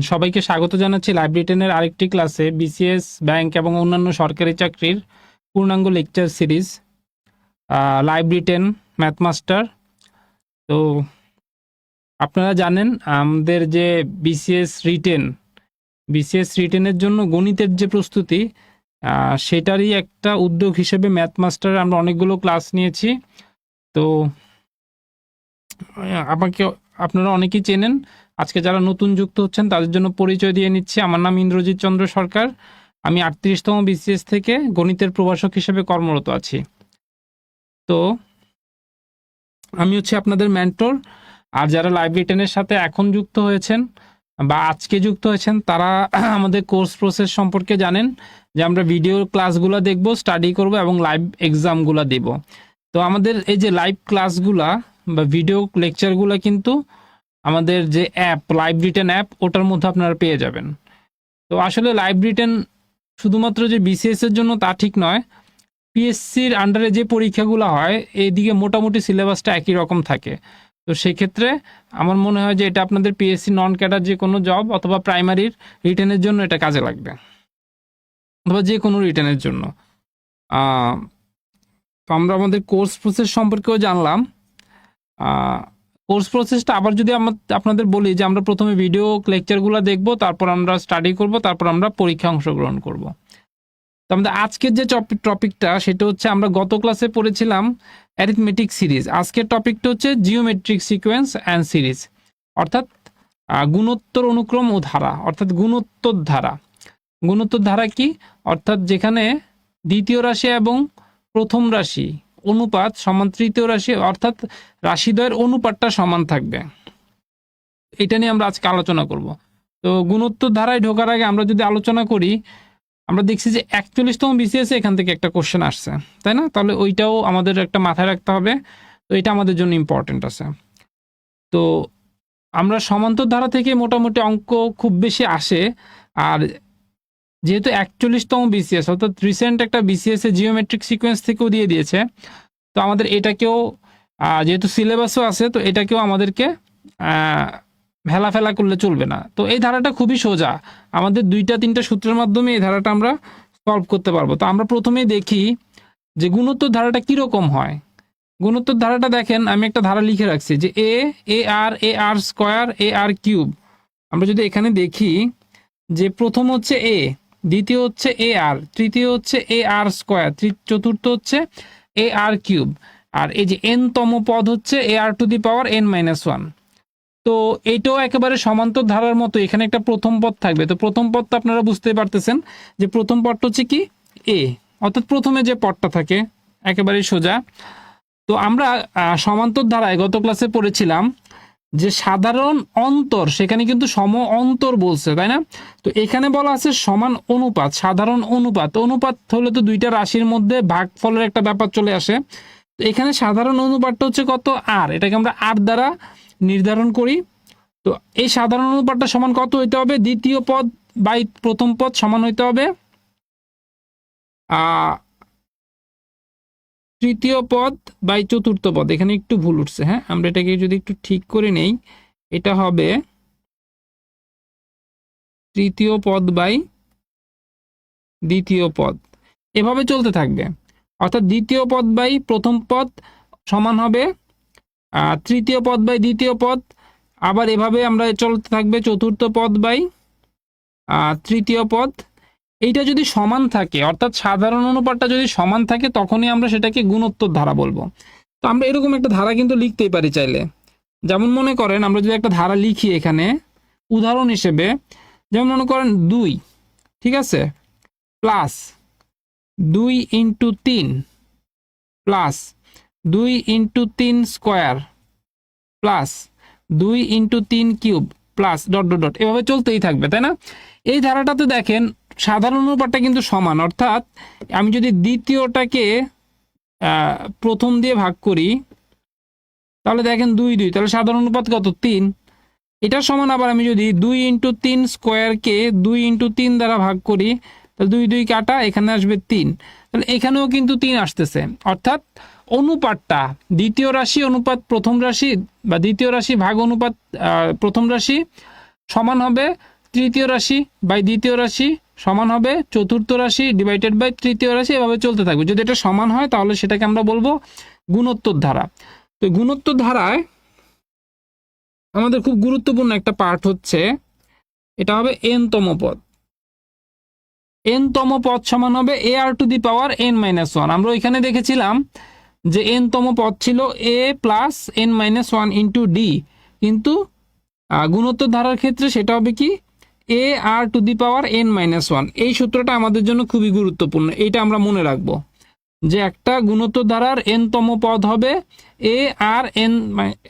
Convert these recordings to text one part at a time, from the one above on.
সবাইকে স্বাগত জানাচ্ছি লাইভ রিটেনের আরেকটি ক্লাসে বিসিএস ব্যাংক এবং অন্যান্য সরকারি চাকরির পূর্ণাঙ্গ লেকচার সিরিজ লাইভ রিটেন ম্যাথমাস্টার। তো আপনারা জানেন আমাদের যে বিসিএস রিটেনের জন্য গণিতের যে প্রস্তুতি সেটারই একটা উদ্যোগ হিসেবে ম্যাথমাস্টার আমরা অনেকগুলো ক্লাস নিয়েছি। তো আমাকে আপনারা অনেকেই চেনেন, আজকে যারা নতুন যুক্ত হচ্ছেন তাদের জন্য পরিচয় দিয়ে নিচ্ছি। আমার নাম ইন্দ্রজিৎ চন্দ্র সরকার, আমি ৩৮তম বিসিএস থেকে গণিতের প্রভাষক হিসেবে কর্মরত আছি। তো আমি হচ্ছে আপনাদের মেন্টর। আর যারা লাইভ রিটেনের সাথে এখন যুক্ত হয়েছেন বা আজকে যুক্ত হয়েছেন তারা আমাদের কোর্স প্রসেস সম্পর্কে জানেন যে আমরা ভিডিও ক্লাসগুলো দেখব, স্টাডি করব এবং লাইভ এক্সামগুলো দেব। তো আমাদের এই যে লাইভ ক্লাসগুলা বা ভিডিও লেকচারগুলো কিন্তু আমাদের যে অ্যাপ লাইভ রিটেন অ্যাপ ওটার মধ্যে আপনারা পেয়ে যাবেন। তো আসলে লাইভ রিটেন শুধুমাত্র যে বিসিএস এর জন্য তা ঠিক নয়, পিএসসির আন্ডারে যে পরীক্ষাগুলো হয় এইদিকে মোটামুটি সিলেবাসটা একই রকম থাকে। তো সেক্ষেত্রে আমার মনে হয় যে এটা আপনাদের পিএসসি নন ক্যাডার যে কোনো জব অথবা প্রাইমারির রিটেনের জন্য এটা কাজে লাগবে, অথবা যে কোনো রিটেনের জন্য। তো আমরা আমাদের কোর্স প্রসেস সম্পর্কেও জানলাম। কোর্স প্রসেসটা আবার যদি আপনাদের বলি যে আমরা প্রথমে ভিডিও লেকচারগুলো দেখব, তারপর আমরা স্টাডি করব, তারপর আমরা পরীক্ষা অংশগ্রহণ করব। তো আমাদের আজকের যে টপিকটা সেটা হচ্ছে আমরা গত ক্লাসে পড়েছিলাম অ্যারিথমেটিক সিরিজ। আজকের টপিকটা হচ্ছে জিওমেট্রিক সিকোয়েন্স অ্যান্ড সিরিজ, অর্থাৎ গুণোত্তর অনুক্রম ও ধারা, অর্থাৎ গুণোত্তর ধারা। গুণোত্তর ধারা কি? অর্থাৎ যেখানে দ্বিতীয় রাশি এবং প্রথম রাশি অনুপাত সমান তৃতীয় রাশি, অর্থাৎ রাশিদ্বয়ের অনুপাতটা সমান থাকবে। এটা নিয়ে আমরা আজকে আলোচনা করব। তো গুণোত্তর ধারায় ঢোকার আগে আমরা যদি আলোচনা করি, আমরা দেখছি যে ৪১তম বিসিএস এখান থেকে একটা কোশ্চেন আসছে, তাই না? তাহলে ওইটাও আমাদের একটা মাথায় রাখতে হবে। তো এটা আমাদের জন্য ইম্পর্টেন্ট আছে। তো আমরা সমান্তর ধারা থেকে মোটামুটি অঙ্ক খুব বেশি আসে। আর যেহেতু ৪১তম বিসিএস অর্থাৎ রিসেন্ট একটা বিসিএস এ জিওমেট্রিক সিকোয়েন্স থেকেও দিয়ে দিয়েছে, তো আমাদের এটাকেও যেহেতু সিলেবাসও আছে, তো এটাকেও আমাদেরকে ফেলা করলে চলবে না। তো এই ধারাটা খুবই সোজা, আমাদের ২-৩টা সূত্রের মাধ্যমে এই ধারাটা আমরা সলভ করতে পারবো। তো আমরা প্রথমেই দেখি যে গুণোত্তর ধারাটা কীরকম হয়। গুণোত্তর ধারাটা দেখেন, আমি একটা ধারা লিখে রাখছি যে এ আর স্কোয়ার এ আর কিউব। আমরা যদি এখানে দেখি যে প্রথম হচ্ছে এ, দ্বিতীয় হচ্ছে এ আর, তৃতীয় হচ্ছে এ আর স্কোয়ার, চতুর্থ হচ্ছে এ আর কিউব, আর এই যে এন তম পদ হচ্ছে এ আর টু দি পাওয়ার n-1। তো এইটাও একেবারে সমান্তর ধারার মতো, এখানে একটা প্রথম পদ থাকবে। তো প্রথম পদটা আপনারা বুঝতে পারতেছেন যে প্রথম পদটা হচ্ছে কি এ, অর্থাৎ প্রথমে যে পদটা থাকে একেবারেই সোজা। তো আমরা সমান্তর ধারায় গত ক্লাসে পড়েছিলাম যে সাধারণ অন্তর, সেখানে কিন্তু সম অন্তর বলছে, তাই না? তো এখানে বলা আছে সমান অনুপাত, সাধারণ অনুপাত। অনুপাত হলে তো দুইটা রাশির মধ্যে ভাগফলের একটা ব্যাপার চলে আসে। তো এখানে সাধারণ অনুপাতটা হচ্ছে কত? আর, এটাকে আমরা আর দ্বারা নির্ধারণ করি। তো এই সাধারণ অনুপাতটা সমান কত হইতে হবে? দ্বিতীয় পদ বাই প্রথম পদ সমান হইতে হবে তৃতীয় পদ বাই চতুর্থ পদ। এখানে একটু ভুল উঠছে, হ্যাঁ, আমরা এটাকে যদি একটু ঠিক করে নেই, এটা হবে তৃতীয় পদ বাই দ্বিতীয় পদ। এভাবে চলতে থাকবে, অর্থাৎ দ্বিতীয় পদ বাই প্রথম পদ সমান হবে তৃতীয় পদ বাই দ্বিতীয় পদ। আবার এভাবে আমরা চলতে থাকবে চতুর্থ পদ বাই তৃতীয় পদ। এইটা যদি সমান থাকে, অর্থাৎ সাধারণ অনুপাতটা যদি সমান থাকে, তখনই আমরা সেটাকে গুণোত্তর ধারা বলবো। তো আমরা এরকম একটা ধারা কিন্তু লিখতেই পারি চাইলে। যেমন মনে করেন আমরা যদি একটা ধারা লিখি এখানে উদাহরণ হিসেবে, যেমন মনে করেন ২, ঠিক আছে, plus ২ into ৩ plus ২ into ৩ square plus ২ into ৩ cube plus dot dot dot, এভাবে চলতেই থাকবে, তাই না? এই ধারাটাতে দেখেন সাধারণ অনুপাতটা কিন্তু সমান, অর্থাৎ আমি যদি দ্বিতীয়টাকে প্রথম দিয়ে ভাগ করি তাহলে দেখেন ২ ২, তাহলে সাধারণ অনুপাত কত? ৩। এটা সমান আবার আমি যদি ২ ইন্টু ৩ স্কোয়ারকে ২ ইন্টু ৩ দ্বারা ভাগ করি, তাহলে ২ ২ কাটা, এখানে আসবে ৩। তাহলে এখানেও কিন্তু ৩ আসতেছে, অর্থাৎ অনুপাতটা দ্বিতীয় রাশি অনুপাত প্রথম রাশি বা দ্বিতীয় রাশি ভাগ অনুপাত প্রথম রাশি সমান হবে তৃতীয় রাশি বাই দ্বিতীয় রাশি সমান হবে চতুর্থ রাশি ডিভাইডেড বাই তৃতীয় রাশি, এভাবে চলতে থাকবে। যদি এটা সমান হয় তাহলে সেটাকে আমরা বলবো গুণোত্তর ধারা। তো গুণোত্তর ধারায় আমাদের খুব গুরুত্বপূর্ণ একটা পার্ট হচ্ছে, এটা হবে n তম পদ। n তম পদ সমান হবে ar⁻n-1। আমরা ওইখানে দেখেছিলাম যে n তম পদ ছিল a + n-1 × d, কিন্তু গুণোত্তর ধারার ক্ষেত্রে সেটা হবে কি ar⁻n-1। এই সূত্রটা আমাদের জন্য খুবই গুরুত্বপূর্ণ, এইটা আমরা মনে রাখবো যে একটা গুণোত্তর ধারার n তম পদ হবে ar⁻n-1।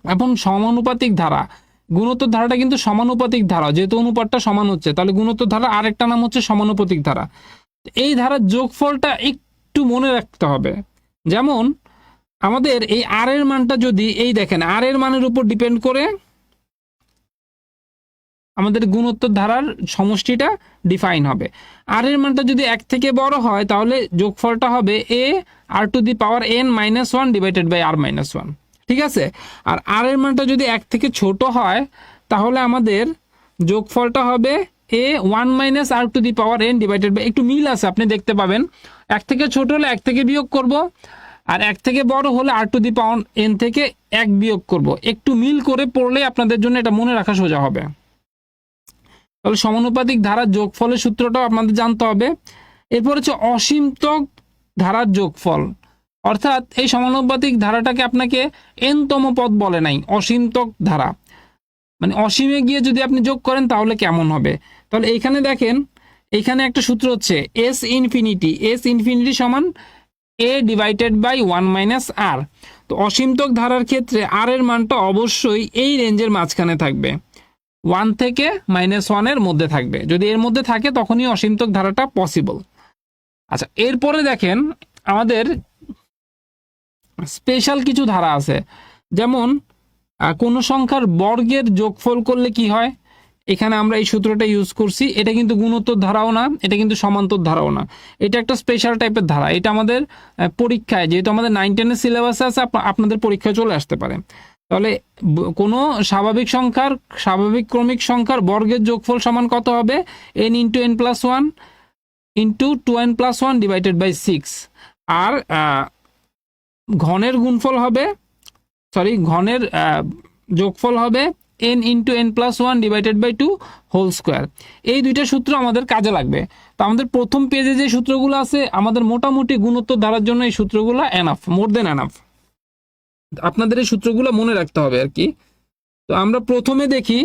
এখন সমানুপাতিক ধারা, গুণোত্তর ধারাটা কিন্তু সমানুপাতিক ধারা, যেহেতু অনুপাতটা সমান হচ্ছে, তাহলে গুণোত্তর ধারা আরেকটা নাম হচ্ছে সমানুপাতিক ধারা। এই ধারার যোগফলটা একটু মনে রাখতে হবে। যেমন আমাদের এই আর এর মানটা যদি এই দেখেন আর এর মানের উপর ডিপেন্ড করে আমাদের গুণোত্তর ধারার সমষ্টিটা ডিফাইন হবে। আর এর মানটা যদি 1 থেকে বড় হয় তাহলে যোগফলটা হবে ar⁻n-1 ডিভাইডেড বাই r-1। ঠিক আছে, আর আর এর মানটা যদি 1 থেকে ছোট হয় তাহলে আমাদের যোগফলটা হবে a1 - r⁻n ডিভাইডেড বাই, একটু মিল আছে আপনি দেখতে পাবেন, 1 থেকে ছোট হলে 1 থেকে বিয়োগ করব, আর 1 থেকে বড় হলে r⁻n থেকে 1 বিয়োগ করব। একটু মিল করে পড়লে আপনাদের জন্য এটা মনে রাখা সোজা হবে। তাহলে সমানুপাতিক ধারার যোগফলের সূত্রটাও আপনাদের জানতে হবে। এরপর হচ্ছে অসীমতক ধারার যোগফল, অর্থাৎ এই সমানুপাতিক ধারাটাকে আপনাকে n তম পদ বলে নাই, অসীমতক ধারা, মানে অসীমে গিয়ে যদি আপনি যোগ করেন তাহলে কেমন হবে। তাহলে এইখানে দেখেন, এইখানে একটা সূত্র হচ্ছে s∞ সমান a/1 - r। তো অসীমতক ধারার ক্ষেত্রে r এর মানটা অবশ্যই এই রেঞ্জের মাঝখানে থাকবে, 1 থেকে -1 এর মধ্যে থাকবে। যদি এর মধ্যে থাকে তখনই অসীমতক ধারাটা পসিবল। আচ্ছা, এরপরে দেখেন আমাদের স্পেশাল কিছু ধারা আছে, যেমন কোনো সংখ্যার বর্গের যোগফল করলে কি হয়। এখানে আমরা এই সূত্রটা ইউজ করছি, এটা কিন্তু গুণোত্তর ধারাও না, এটা কিন্তু সমান্তর ধারাও না, এটা একটা স্পেশাল টাইপের ধারা। এটা আমাদের পরীক্ষায়, যেহেতু আমাদের 9-10 সিলেবাসে আছে, আপনাদের পরীক্ষায় চলে আসতে পারে। তাহলে কোনো স্বাভাবিক ক্রমিক সংখ্যার বর্গের যোগফল সমান কত হবে, n × n+1 × 2n+1 divided by 6। আর ঘনের যোগফল হবে n × n+1 divided by 2 whole square. এই দুইটা সূত্র আমাদের কাজে লাগবে। তো আমাদের প্রথম পেজে যে সূত্রগুলো আছে, আমাদের মোটামুটি গুণোত্তর ধারার জন্য এই সূত্রগুলো এনাফ, মোর দেন এনাফ। আপনাদের এই সূত্রগুলো মনে রাখতে হবে আর কি। তো আমরা প্রথমে দেখি,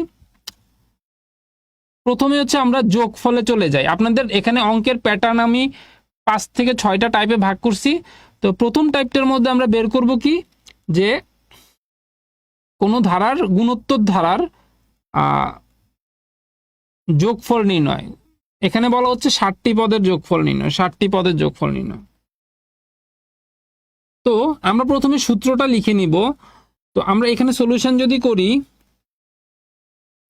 প্রথমে হচ্ছে আমরা যোগফলে চলে যাই। আপনাদের এখানে অঙ্কের প্যাটার্ন আমি 5 থেকে 6টা টাইপে ভাগ করছি। তো প্রথম টাইপটার মধ্যে আমরা বের করব কি, যে কোনো ধারার গুণোত্তর ধারার যোগফল নির্ণয়। এখানে বলা হচ্ছে 60টি পদের যোগফল নির্ণয়, 60টি পদের যোগফল নির্ণয়। তো আমরা প্রথমে সূত্রটা লিখে নিব। তো আমরা এখানে সলিউশন যদি করি,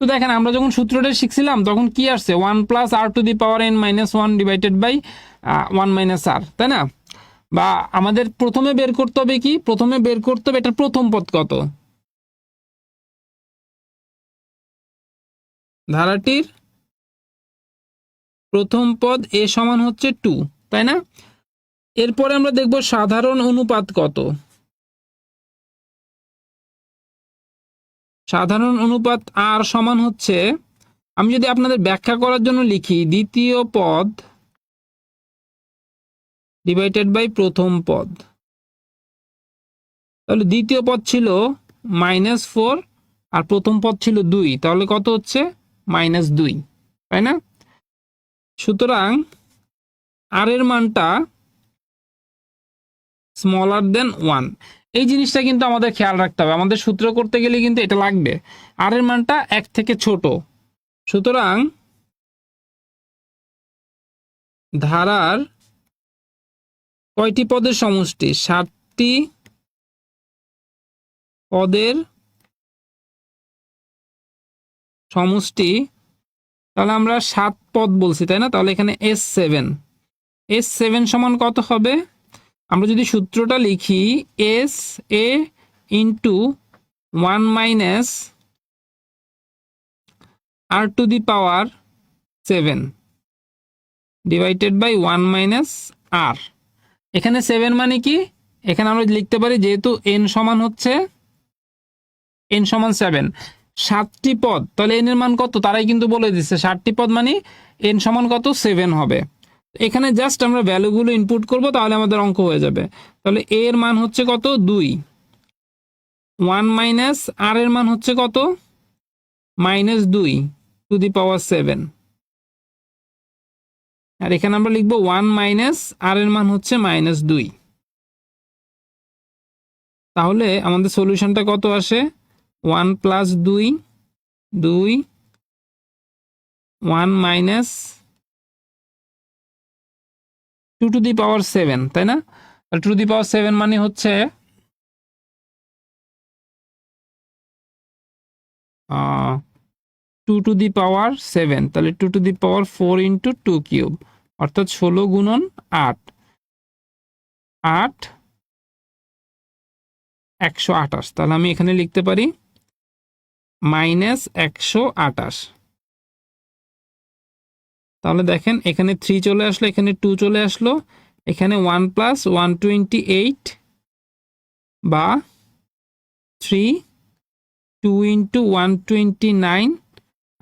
তো দেখেন আমরা যখন সূত্রটা শিখছিলাম তখন কি আসছে, 1 + r⁻n-1 ডিভাইডেড বাই 1 - r, তাই না? বা আমাদের প্রথমে বের করতে হবে কি, প্রথমে বের করতে হবে এটার প্রথম পদ কত, ধারাটির প্রথম পদ a সমান হচ্ছে 2, তাই না? এরপরে আমরা দেখব সাধারণ অনুপাত কত। সাধারণ অনুপাত r সমান হচ্ছে, আমি যদি আপনাদের ব্যাখ্যা করার জন্য লিখি, দ্বিতীয় পদ ডিভাইডেড বাই প্রথম পদ। তাহলে দ্বিতীয় পদ ছিল -4 আর প্রথম পদ ছিল 2, তাহলে কত হচ্ছে -2, তাই না? সুতরাং আর এর মানটা <1। এই জিনিসটা কিন্তু আমাদের খেয়াল রাখতে হবে, আমাদের সূত্র করতে গেলে কিন্তু এটা লাগবে, আর এর মানটা 1 থেকে ছোট। সুতরাং ধারার কয়টি পদের সমষ্টি, 7টি পদের সমষ্টি। তাহলে আমরা 7 পদ বলছি, তাই না? তাহলে এখানে S7 সমান কত হবে, আমরা যদি সূত্রটা লিখি, SA × 1 minus r to the power 7 divided by 1 minus r। এখানে 7 মানে কি, এখানে আমরা লিখতে পারি যেহেতু n সমান হচ্ছে n সমান 7, 7টি পদ, তাহলে n এর মান কত তারাই কিন্তু বলে দিচ্ছে 7টি পদ মানে n সমান কত 7 হবে। এখানে জাস্ট আমরা ভ্যালুগুলো ইনপুট করব, তাহলে আমাদের অঙ্ক হয়ে যাবে। তাহলে a এর মান হচ্ছে কত 2, 1 মাইনাস r এর মান হচ্ছে কত -2 টু দি পাওয়ার 7, আর এখানে আমরা লিখবো 1 মাইনাস r এর মান হচ্ছে -2। তাহলে আমাদের সলিউশনটা কত আসে 1 plus 2, 1 minus 2 two the power 7, তাই না? আর 2 টু দি পাওয়ার 7 মানে হচ্ছে 2 টু দি পাওয়ার 7, তাহলে 2 two the power 4 into 2 cube, অর্থাৎ 16 গুণন 8, 128। তাহলে আমি এখানে লিখতে পারি -128। তাহলে দেখেন এখানে 3 চলে আসলো, এখানে 2 চলে আসলো, এখানে 1 প্লাস 128 বা 3, 2 ইন্টু 129।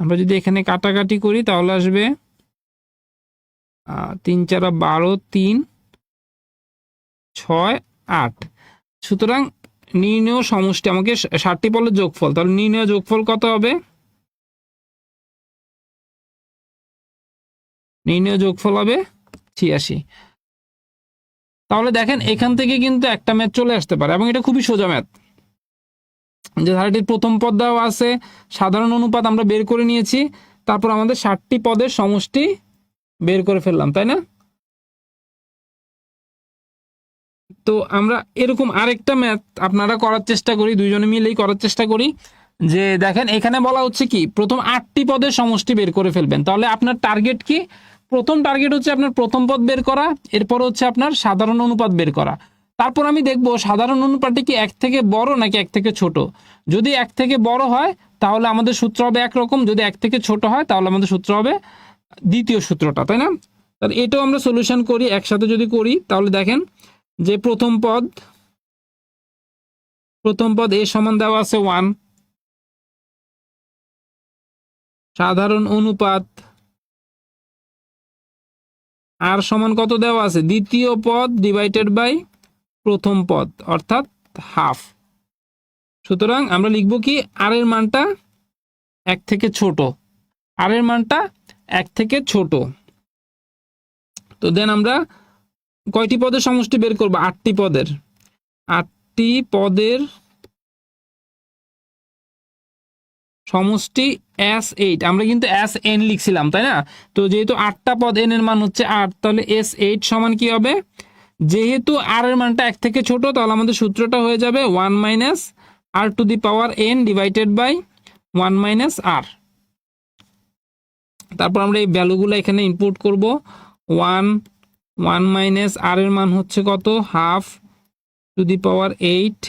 আমরা যদি এখানে কাটাকাটি করি তাহলে আসবে 3 4 12, 3 6 8। সুতরাং নির্ণয় সমষ্টি আমাকে 60টি পদের যোগফল, তাহলে নির্ণয় যোগফল কত হবে? নির্ণয় যোগফল হবে 86। তাহলে দেখেন এখান থেকে কিন্তু একটা ম্যাথ চলে আসতে পারে, এবং এটা খুবই সোজা ম্যাথ। যে ধারাটির প্রথম পদ দেওয়া আছে, সাধারণ অনুপাত আমরা বের করে নিয়েছি, তারপর আমাদের 60টি পদের সমষ্টি বের করে ফেললাম, তাই না? তো আমরা এরকম আরেকটা ম্যাথ আপনারা করার চেষ্টা করি, দুইজনে মিলেই করার চেষ্টা করি। যে দেখেন এখানে বলা হচ্ছে কি প্রথম 8টি পদের সমষ্টি বের করে ফেলবেন। তাহলে আপনার টার্গেট কি? প্রথম টার্গেট হচ্ছে আপনার প্রথম পদ বের করা, এরপর হচ্ছে আপনার সাধারণ অনুপাত বের করা। তারপর আমি দেখব সাধারণ অনুপাতটি কি 1 থেকে বড় নাকি 1 থেকে ছোট। যদি 1 থেকে বড় হয় তাহলে আমাদের সূত্র হবে একরকম, যদি 1 থেকে ছোট হয় তাহলে আমাদের সূত্র হবে দ্বিতীয় সূত্রটা, তাই না? তাহলে এটাও আমরা সলিউশন করি, একসাথে যদি করি তাহলে দেখেন যে প্রথম পদ এ সমান দেওয়া আছে 1, সাধারণ অনুপাত আর সমান কত দেওয়া আছে দ্বিতীয় পদ ডিভাইডেড বাই প্রথম পদ, অর্থাৎ হাফ। সুতরাং আমরা লিখব কি আর এর মানটা 1 থেকে ছোট, আর এর মানটা 1 থেকে ছোট। তো দেন আমরা কয়টি পদের সমষ্টি বের করব? 8টি পদের, 8টি পদের সমষ্টি S8। আমরা কিন্তু Sn লিখছিলাম, তাই না? তো যেহেতু 8টা পদ, n এর মান হচ্ছে 8, তাহলে S8 সমান কি হবে? যেহেতু r এর মানটা 1 থেকে ছোট, তাহলে আমাদের সূত্রটা হয়ে যাবে 1 minus r to the power n divided by 1 minus r। তারপর আমরা এই ভ্যালুগুলো এখানে ইনপুট করব। 1 মাইনাস r এর মান হচ্ছে কত? হাফ টু দি পাওয়ার 8,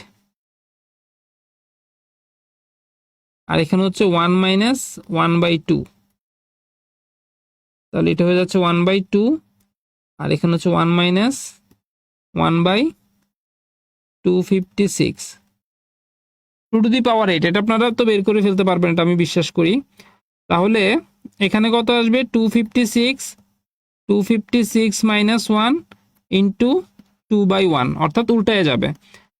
আর এখানে হচ্ছে 1 মাইনাস 1/2, তাহলে এটা হয়ে যাচ্ছে 1/2, আর এখানে হচ্ছে 1 মাইনাস 1/256 2 টু দি পাওয়ার 8। এটা আপনারা তো বের করে ফেলতে পারবেন, এটা আমি বিশ্বাস করি। তাহলে এখানে কত আসবে? 256 মাইনাস 1 ইন্টু 2/1, অর্থাৎ উল্টায় যাবে।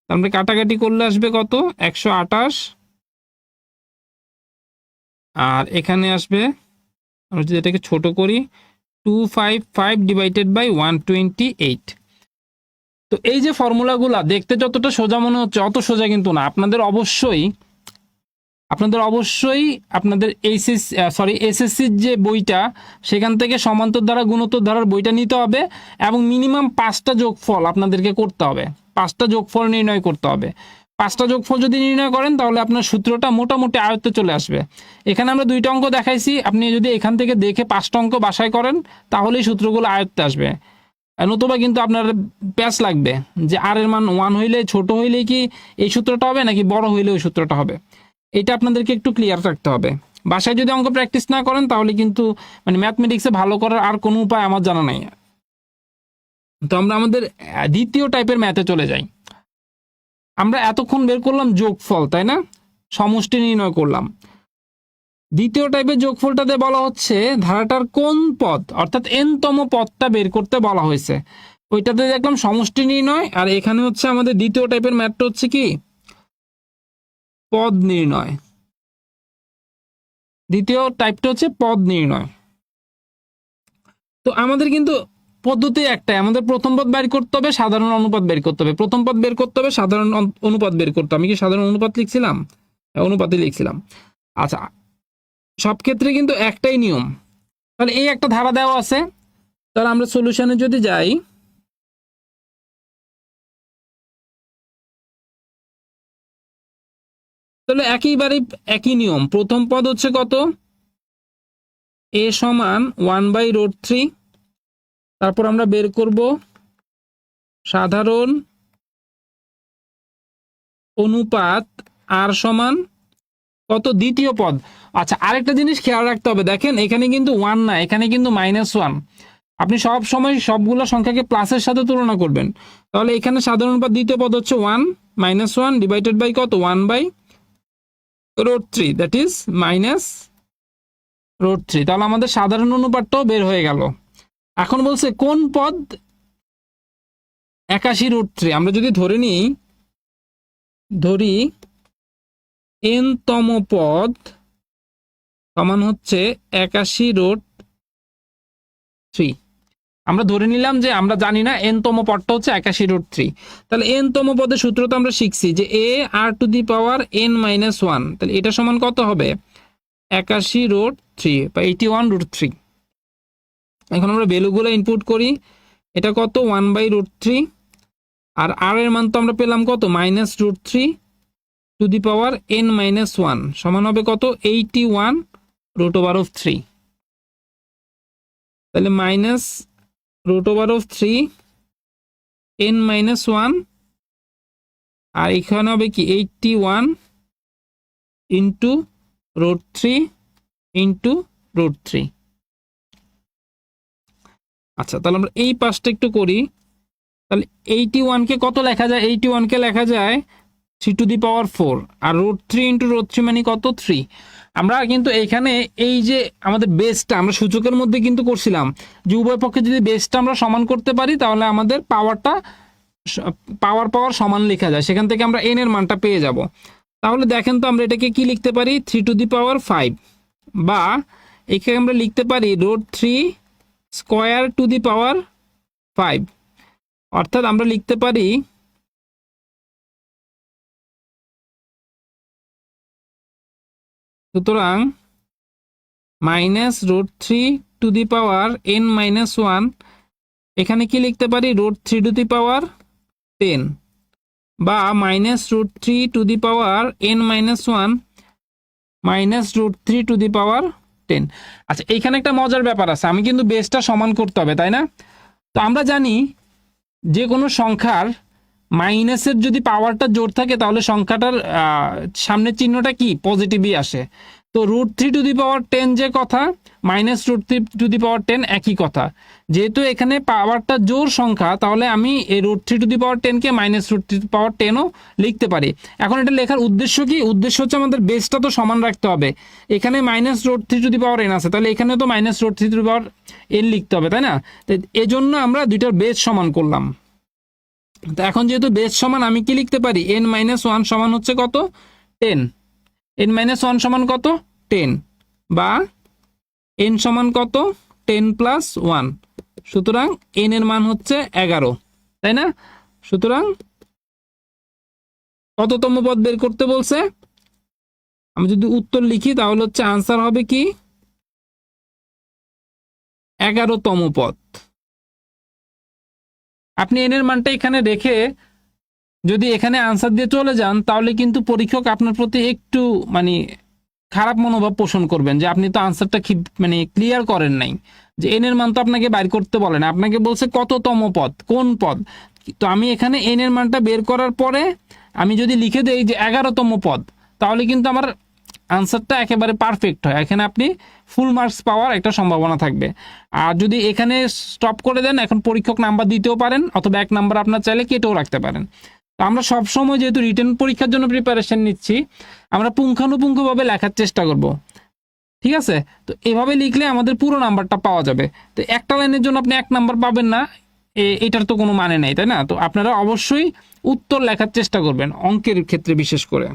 তারপরে কাটাকাটি করলে আসবে কত? 128, আর এখানে আসবে, আমরা যদি এটাকে ছোট করি, 255 ডিভাইডেড বাই 128। তো এই যে ফর্মুলাগুলা দেখতে যতটা সোজা মনে হচ্ছে অত সোজা কিন্তু না। আপনাদের অবশ্যই আপনাদের এসএসসির যে বইটা, সেখান থেকে সমান্তর ধারা গুণোত্তর ধারার বইটা নিতে হবে, এবং মিনিমাম 5টা যোগফল আপনাদেরকে করতে হবে, 5টা যোগফল নির্ণয় করতে হবে। 5টা যোগফল যদি নির্ণয় করেন তাহলে আপনার সূত্রটা মোটামুটি আয়ত্তে চলে আসবে। এখানে আমরা 2টা অঙ্ক দেখাইছি, আপনি যদি এখান থেকে দেখে 5টা অঙ্ক বাসায় করেন তাহলেই সূত্রগুলো আয়ত্তে আসবে। নতুবা কিন্তু আপনার প্যাচ লাগবে যে আর এর মান 1 হইলে, ছোট হইলে কি এই সূত্রটা হবে নাকি বড় হইলে ওই সূত্রটা হবে, এটা আপনাদেরকে একটু ক্লিয়ার রাখতে হবে। বাসায় যদি অঙ্ক প্র্যাকটিস না করেন তাহলে কিন্তু মানে ম্যাথমেটিক্সে ভালো করার আর কোনো উপায় আমার জানা নাই। তো আমরা আমাদের দ্বিতীয় টাইপের ম্যাথে চলে যাই। আমরা এতক্ষণ বের করলাম যোগফল, তাই না, সমষ্টি নির্ণয় করলাম। দ্বিতীয় টাইপের যোগফলটাতে বলা হচ্ছে ধারাটার কোন পদ অর্থাৎ এনতম পদটা বের করতে বলা হয়েছে। ওইটাতে দেখলাম সমষ্টি নির্ণয়, আর এখানে হচ্ছে আমাদের দ্বিতীয় টাইপের ম্যাথটা হচ্ছে কি পদ নির্ণয়। দ্বিতীয় টাইপটা হচ্ছে পদ নির্ণয়। তো আমাদের কিন্তু পদ্ধতি একটাই, আমাদের প্রথম পদ বের করতে হবে, সাধারণ অনুপাত বের করতে হবে। প্রথম পদ বের করতে হবে, সাধারণ অনুপাত বের করতে হবে। আমি কি সাধারণ অনুপাত লিখছিলাম? অনুপাতই লিখছিলাম। আচ্ছা, সব ক্ষেত্রে কিন্তু একটাই নিয়ম। তাহলে এই একটা ধারা দেওয়া আছে, তাহলে আমরা সলিউশনে যদি যাই, তাহলে একেবারে একই নিয়ম। প্রথম পদ হচ্ছে কত, a সমান 1/√3। তারপর আমরা বের করব সাধারণ অনুপাত r সমান কত, দ্বিতীয় পদ। আচ্ছা, আরেকটা জিনিস খেয়াল রাখতে হবে, দেখেন এখানে কিন্তু 1 না, এখানে কিন্তু -1। আপনি সব সময় সবগুলো সংখ্যাকে প্লাসের সাথে তুলনা করবেন। তাহলে এখানে সাধারণ অনুপাত দ্বিতীয় পদ হচ্ছে 1 -1 ডিভাইডেড বাই কত, 1/√3, দ্যাট ইজ -√3। তাহলে আমাদের সাধারণ অনুপাতটাও বের হয়ে গেল। এখন বলছে কোন পদ 81√3। আমরা যদি ধরি n-তম পদ সমান হচ্ছে 81√3। আমরা ধরে নিলাম যে আমরা জানি না n-তম পদটা হচ্ছে 81√3। তাহলে n-তম পদের সূত্র তো আমরা শিখছি যে a r⁴ n-1। তাহলে এটা সমান কত হবে, 81√3 বা 81√3। এখন আমরা ভ্যালুগুলো ইনপুট করি, এটা কত 1/√3, আর r এর মান তো আমরা পেলাম কত -√3 টু দি পাওয়ার n-1 সমান হবে কত, 81√3। তাহলে -√3 n-1, আর এখানে হবে কি 81 ইন্টু √3 ইন্টু √3। আচ্ছা, তাহলে আমরা এই পাশটা একটু করি। তাহলে 81 কে কত লেখা যায়, 81 কে লেখা যায় 3 two the power 4, R √3 into √3 মানে কত, 3। আমরা কিন্তু এখানে এই যে আমাদের বেসটা আমরা সূচকের মধ্যে কিন্তু করছিলাম যে উভয় পক্ষে যদি বেসটা আমরা সমান করতে পারি তাহলে আমাদের পাওয়ার সমান লেখা যায়, সেখান থেকে আমরা n এর মানটা পেয়ে যাব। তাহলে দেখেন তো আমরা এটাকে কি লিখতে পারি, 3 টু দি পাওয়ার 5, বা এখানে আমরা লিখতে পারি √3 স্কয়ার টু দি পাওয়ার 5। অর্থাৎ আমরা লিখতে পারি সুতরাং -√3 টু দি পাওয়ার n-1, এখানে কি লিখতে পারি √3 টু দি পাওয়ার 10, বা -√3 two the power n-1 -√3 two the পাওয়ার 10। আচ্ছা, এইখানে একটা মজার ব্যাপার আছে, আমি কিন্তু বেসটা সমান করতে হবে, তাই না? তো আমরা জানি যে কোনো সংখ্যার মাইনাসের যদি পাওয়ারটা জোর থাকে তাহলে সংখ্যাটার সামনের চিহ্নটা কি পজিটিভই আসে। তো √3 টু দি পাওয়ার 10 যে কথা, -√3 টু দি পাওয়ার 10 একই কথা। যেহেতু এখানে পাওয়ারটা জোর সংখ্যা, তাহলে আমি এই √3 two the power 10 K -√3 two the পাওয়ার 10ও লিখতে পারি। এখন এটা লেখার উদ্দেশ্য কি, উদ্দেশ্য হচ্ছে আমাদের বেসটা তো সমান রাখতে হবে। এখানে -√3 টু দি পাওয়ার n আছে, তাহলে এখানে তো -√3 টু দি পাওয়ার n লিখতে হবে, তাই না? তো এজন্য আমরা দুইটার বেস সমান করলাম। তো এখন যেহেতু বেস সমান, আমি কি লিখতে পারি, n-1 সমান হচ্ছে কত, 10। n-1 সমান কত, 10, বা n সমান কত, 10 + 1। সুতরাং n এর মান হচ্ছে 11, তাই না? সুতরাং কততম পদ বের করতে বলছে, আমি যদি উত্তর লিখি তাহলে হচ্ছে আনসার হবে কি 11তম পদ। আপনি n এর মানটা এখানে রেখে যদি এখানে আনসার দিয়ে চলে যান তাহলে কিন্তু পরীক্ষক আপনার প্রতি একটু মানে খারাপ মনোভাব পোষণ করবেন যে আপনি তো আনসারটা মানে ক্লিয়ার করেন নাই, যে এন এর মান তো আপনাকে বাইর করতে বলে না, আপনাকে বলছে কততম পদ, কোন পদ। তো আমি এখানে এন এর মানটা বের করার পরে আমি যদি লিখে দেই যে 11তম পদ, তাহলে কিন্তু আমার আনসারটা একেবারে পারফেক্ট হয়। এখানে আপনি ফুল মার্কস পাওয়ার একটা সম্ভাবনা থাকবে। আর যদি এখানে স্টপ করে দেন, এখন পরীক্ষক নাম্বার দিতেও পারেন, অথবা 1 নাম্বার আপনার চাইলে কেটেও রাখতে পারেন। তো আমরা সবসময় যেহেতু রিটেন পরীক্ষার জন্য প্রিপারেশন নিচ্ছি, আমরা পুঙ্খানুপুঙ্খভাবে লেখার চেষ্টা করব, ঠিক আছে? তো এভাবে লিখলে আমাদের পুরো নাম্বারটা পাওয়া যাবে। তো একটা লাইনের জন্য আপনি 1 নাম্বার পাবেন না, এটার তো কোনো মানে নেই, তাই না? তো আপনারা অবশ্যই উত্তর লেখার চেষ্টা করবেন, অঙ্কের ক্ষেত্রে বিশেষ করে।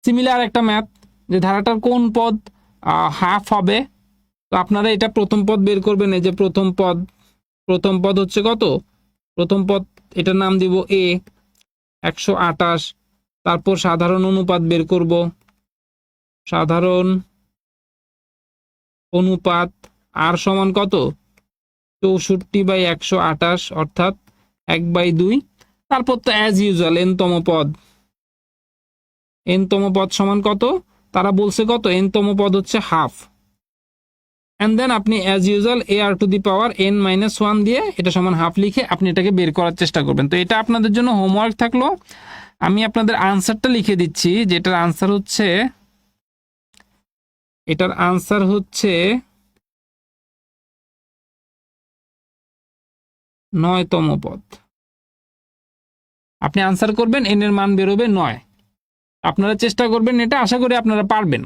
সিমিলার একটা ম্যাথ, যে ধারাটার কোন পদ হাফ হবে। তো আপনারা এটা প্রথম পদ বের করবেন। এই যে প্রথম পদ হচ্ছে কত? প্রথম পদ, এটার নাম দিব এ, 128। তারপর সাধারণ অনুপাত বের করব। সাধারণ অনুপাত আর সমান কত? 64/128, অর্থাৎ 1/2। তারপর তো অ্যাজ ইউজুয়াল এনতম পদ। এনতম পদ সমান কত? তারা বলছে কত? এনতম পদ হচ্ছে হাফ। অ্যান্ড দেন আপনি অ্যাজ ইউজুয়াল AR⁻n-1 দিয়ে এটা সমান হাফ লিখে আপনি এটাকে বের করার চেষ্টা করবেন। তো এটা আপনাদের জন্য হোমওয়ার্ক থাকলো। আমি আপনাদের আনসারটা লিখে দিচ্ছি, যেটার আনসার হচ্ছে, এটার আনসার হচ্ছে 9তম পদ। আপনি আনসার করবেন, এন এর মান বেরোবে 9। আপনারা চেষ্টা করবেন এটা, আশা করি আপনারা পারবেন।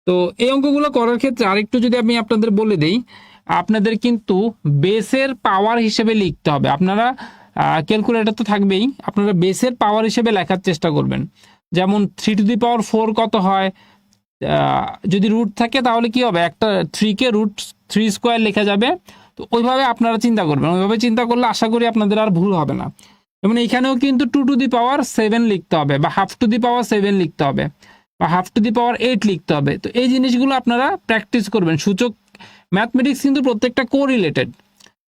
তো এই অঙ্কগুলো করার ক্ষেত্রে আরেকটু যদি আমি আপনাদের বলে দেই, আপনাদের কিন্তু বেসের পাওয়ার হিসেবে লিখতে হবে। আপনারা ক্যালকুলেটর তো থাকবেই, আপনারা বেসের পাওয়ার হিসেবে লেখার চেষ্টা করবেন। যেমন 3⁴ কত হয়? যদি রুট থাকে তাহলে কি হবে? একটা 3কে √3² লেখা যাবে। তো ওইভাবে আপনারা চিন্তা করবেন, ওইভাবে চিন্তা করলে আশা করি আপনাদের আর ভুল হবে না। যেমন এইখানেও কিন্তু 2⁻7 লিখতে হবে, বা 1/2⁻7 লিখতে হবে, বা 1/2⁸ লিখতে হবে। তো এই জিনিসগুলো আপনারা প্র্যাকটিস করবেন। সূচক, ম্যাথমেটিক্স কিন্তু প্রত্যেকটা কোরিলেটেড।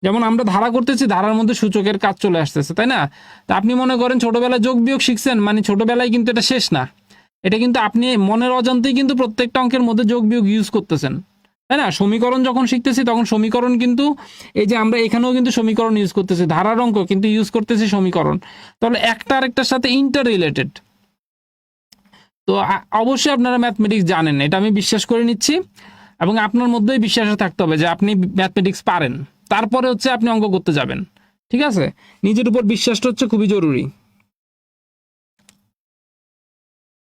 যেমন আমরা ধারা করতেছি, ধারার মধ্যে সূচকের কাজ চলে আসতেছে, তাই না? তা আপনি মনে করেন ছোটবেলায় যোগ বিয়োগ শিখছেন, মানে ছোটবেলায় কিন্তু এটা শেষ না। এটা কিন্তু আপনি মনের অজান্তেই কিন্তু প্রত্যেকটা অঙ্কের মধ্যে যোগ বিয়োগ ইউজ করতেছেন, তাই না? সমীকরণ যখন শিখতেছি তখন সমীকরণ কিন্তু, এই যে আমরা এখানেও কিন্তু সমীকরণ ইউজ করতেছি, ধারার অঙ্ক কিন্তু ইউজ করতেছি সমীকরণ। তাহলে একটা আরেকটার সাথে ইন্টার রিলেটেড। তো অবশ্যই আপনারা ম্যাথমেটিক্স জানেন, এটা আমি বিশ্বাস করে নিচ্ছি। এবং আপনার মধ্যেই বিশ্বাস থাকতে হবে যে আপনি ম্যাথমেটিক্স পারেন, তারপরে হচ্ছে আপনি অঙ্ক করতে যাবেন, ঠিক আছে? নিজের উপর বিশ্বাসটা হচ্ছে খুবই জরুরি।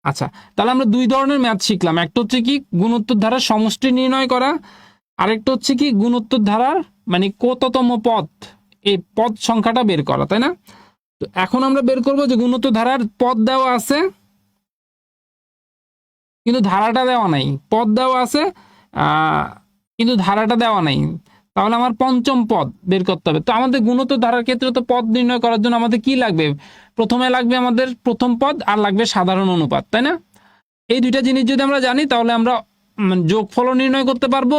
আচ্ছা, তাহলে আমরা 2 ধরনের ম্যাথ শিখলাম। একটা হচ্ছে কি গুণোত্তর ধারার সমষ্টি নির্ণয় করা, আরেকটা হচ্ছে কি গুণোত্তর ধারার মানে কততম পদ, এই পদ সংখ্যাটা বের করা, তাই না? তো এখন আমরা বের করব যে গুণোত্তর ধারার পদ দেওয়া আছে কিন্তু ধারাটা দেওয়া নাই, পদ দেওয়া আছে কিন্তু ধারাটা দেওয়া নাই। তাহলে আমার পঞ্চম পদ বের করতে হবে। তো আমাদের গুণোত্তর ধারার ক্ষেত্রে তো পদ নির্ণয় করার জন্য আমাদের কি লাগবে? প্রথমে লাগবে আমাদের প্রথম পদ, আর লাগবে সাধারণ অনুপাত, তাই না? এই দুইটা জিনিস যদি আমরা জানি তাহলে আমরা যোগফলও নির্ণয় করতে পারবো,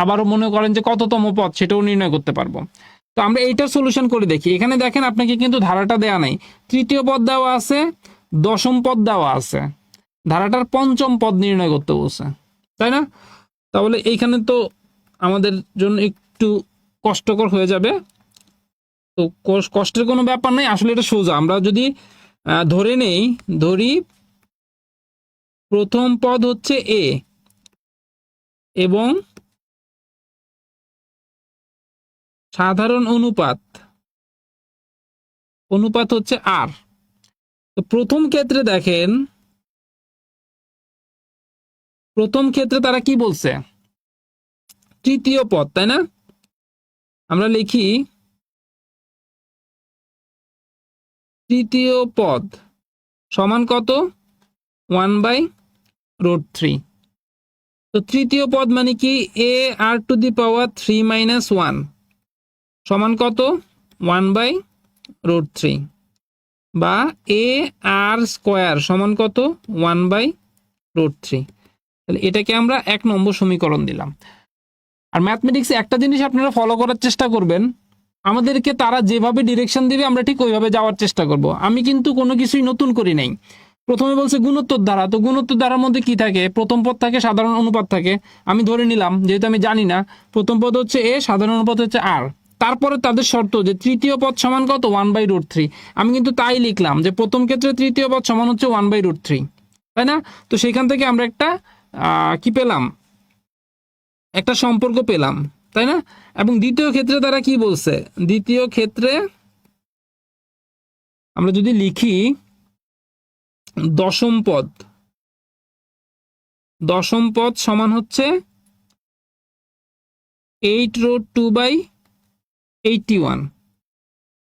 আবারও মনে করেন যে কততম পদ সেটাও নির্ণয় করতে পারবো। তো আমরা এইটার সলিউশন করে দেখি। এখানে দেখেন আপনাকে কিন্তু ধারাটা দেওয়া নাই, তৃতীয় পদ দেওয়া আছে, দশম পদ দেওয়া আছে, ধারাটার পঞ্চম পদ নির্ণয় করতে বলছে, তাই না? তাহলে এইখানে তো আমাদের জন্য একটু কষ্টকর হয়ে যাবে। তো কষ্টের কোনো ব্যাপার নাই, আসলে এটা সোজা। আমরা যদি ধরি প্রথম পদ হচ্ছে এ এবং সাধারণ অনুপাত হচ্ছে আর। তো প্রথম ক্ষেত্রে দেখেন, প্রথম ক্ষেত্রে তারা কি বলছে? তৃতীয় পদ, তাই না? আমরা লিখি তৃতীয় পদ সমান কত? 1/√3। তো তৃতীয় পদ মানে কি? AR⁻3-1 সমান কত? 1/√3, বা AR² সমান কত? 1/√3। তাহলে এটাকে আমরা 1 নম্বর সমীকরণ দিলাম। আর ম্যাথমেটিক্সে একটা জিনিস আপনারা ফলো করার চেষ্টা করবেন, আমাদেরকে তারা যেভাবে ডিরেকশন দিবে আমরা ঠিক ওইভাবে যাওয়ার চেষ্টা করব। আমি কিন্তু কোনো কিছুই নতুন করি নাই। প্রথমে বলছে গুণোত্তর ধারা, তো গুণোত্তর ধারার মধ্যে কি থাকে? প্রথম পদ থাকে, সাধারণ অনুপাত থাকে। আমি ধরে নিলাম, যেহেতু আমি জানি না, প্রথম পদ হচ্ছে এ, সাধারণ অনুপাত হচ্ছে আর। তারপরে তাদের শর্ত যে তৃতীয় পদ সমান কত? 1/√3। আমি কিন্তু তাই লিখলাম যে প্রথম ক্ষেত্রে তৃতীয় পদ সমান হচ্ছে 1/√3, তাই না? তো সেখান থেকে আমরা একটা কি পেলাম? একটা সম্পর্ক পেলাম, তাই না? এবং দ্বিতীয় ক্ষেত্রে তারা কি বলছে? দ্বিতীয় ক্ষেত্রে আমরা যদি লিখি দশম পদ, দশম পদ সমান হচ্ছে 8√2/81।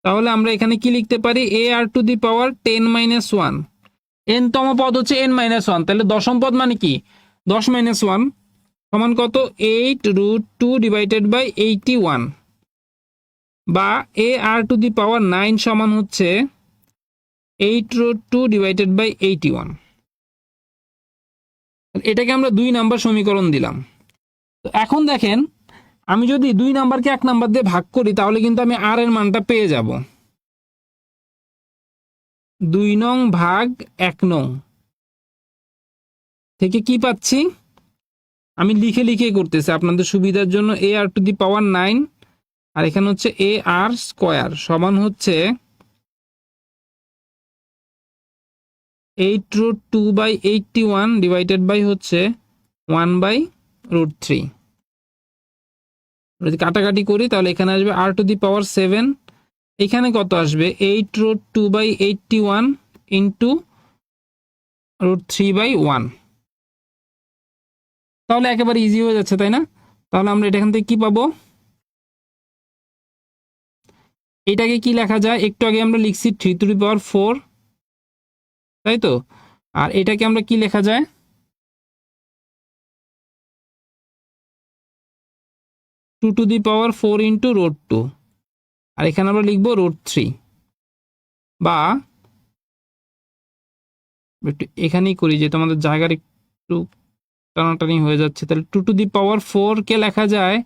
তাহলে আমরা এখানে কি লিখতে পারি? a r to the power 10-1। n তম পদ হচ্ছে n-1, তাহলে দশম পদ মানে কি? 10-1 সমান কত? 8√2/81, বা a r টু দি পাওয়ার 9 সমান হচ্ছে 8√2/81। এটাকে আমরা 2 নাম্বার সমীকরণ দিলাম। তো এখন দেখেন, আমি যদি 2 নাম্বারকে 1 নাম্বার দিয়ে ভাগ করি তাহলে কিন্তু আমি আর এর মানটা পেয়ে যাব। 2 নং ভাগ 1 নং থেকে কি পাচ্ছি? আমি লিখে লিখে করতেছি আপনাদের সুবিধার জন্য। a r টু দি পাওয়ার 9 আর এখানে হচ্ছে a r স্কয়ার সমান হচ্ছে 8√2/81 ডিভাইডেড বাই হচ্ছে 1/√3। যদি কাটাকাটি করি তাহলে এখানে আসবে r টু দি পাওয়ার 7, এখানে কত আসবে? 8√2/81 ইন্টু √3/1। তাহলে একেবারে ইজি হয়ে যাচ্ছে, তাই না? তাহলে আমরা এটা এখান থেকে কি পাবো? এটাকে কি লেখা যায়? একটু আগে আমরা লিখছি 3⁴, তাই তো? আর এটাকে আমরা কি লেখা যায়? 2⁴ ইন্টু √2, আর এখানে আমরা লিখবো √3, বা একটু এখানেই করি যে তোমাদের জায়গার একটু টানাটানি হয়ে যাচ্ছে। তাহলে 2⁴ কে লেখা যায়,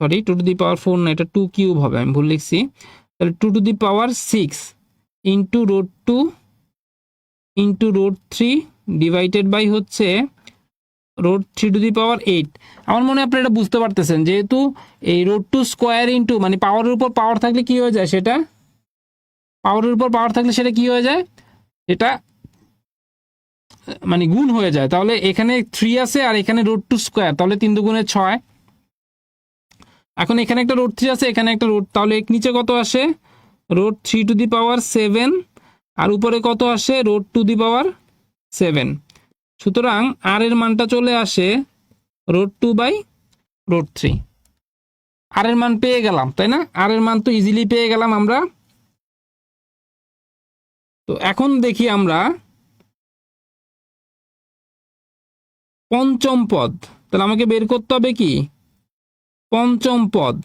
সরি 2⁴ না, এটা 2³ হবে, আমি ভুল লিখছি। তাহলে 2⁶ ইন্টু √2 ইন্টু √3 ডিভাইডেড বাই হচ্ছে √3⁸। আমার মনে হয় আপনারা এটা বুঝতে পারতেছেন, যেহেতু এই √2 স্কোয়ার ইন্টু মানে পাওয়ারের উপর পাওয়ার থাকলে কি হয়ে যায়? সেটা পাওয়ারের উপর পাওয়ার থাকলে সেটা কি হয়ে যায়? এটা মানে গুণ হয়ে যায়। তাহলে এখানে 3 আছে আর এখানে √2 স্কোয়ার, তাহলে 3 দুগুণে 6। এখন এখানে একটা √3 আছে, এখানে একটা তাহলে নিচে কত আসে? √3⁷, আর উপরে কত আসে? √2⁷। সুতরাং আর এর মানটা চলে আসে √2/√3। আর এর মান পেয়ে গেলাম, তাই না? আর এর মান তো ইজিলি পেয়ে গেলাম আমরা। তো এখন দেখি আমরা পঞ্চম পদ। তাহলে আমাকে বের করতে হবে কি? পঞ্চম পদ।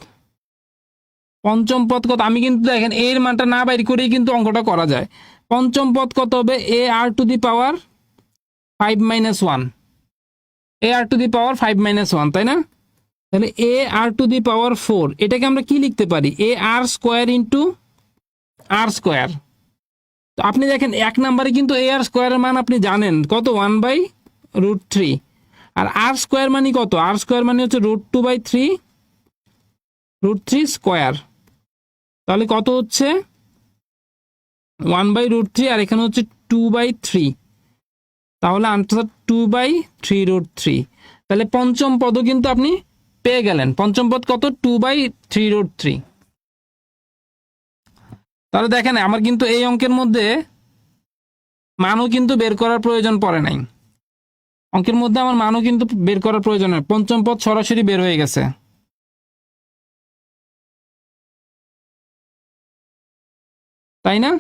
পঞ্চম পদ কত? আমি কিন্তু দেখেন এর মানটা না বাইর করেই কিন্তু অঙ্কটা করা যায়। পঞ্চম পদ কত হবে? a r to the power 5-1, a r to the power 5-1, তাই না? তাহলে a r to the power 4, এটাকে আমরা কি লিখতে পারি? a r square into r square. তো আপনি দেখেন 1 নম্বরে কিন্তু a r স্কোয়ারের মান আপনি জানেন কত? 1/√3। আর r স্কোয়ার মানে কত? r স্কোয়ার মানে হচ্ছে √2/3, √3 স্কোয়ার। তাহলে কত হচ্ছে? 1/√3, আর এখানে হচ্ছে 2/3, তাহলে আনসার 2/3√3। তাহলে পঞ্চম পদও কিন্তু আপনি পেয়ে গেলেন। পঞ্চম পদ কত? 2/3√3। তাহলে দেখেন আমার কিন্তু এই অঙ্কের মধ্যে মানও কিন্তু বের করার প্রয়োজন পড়ে নাই। অঙ্কের মধ্যে আমার মানও কিন্তু বের করার প্রয়োজন নেই, পঞ্চম পদ সরাসরি বের হয়ে গেছে, তাই না?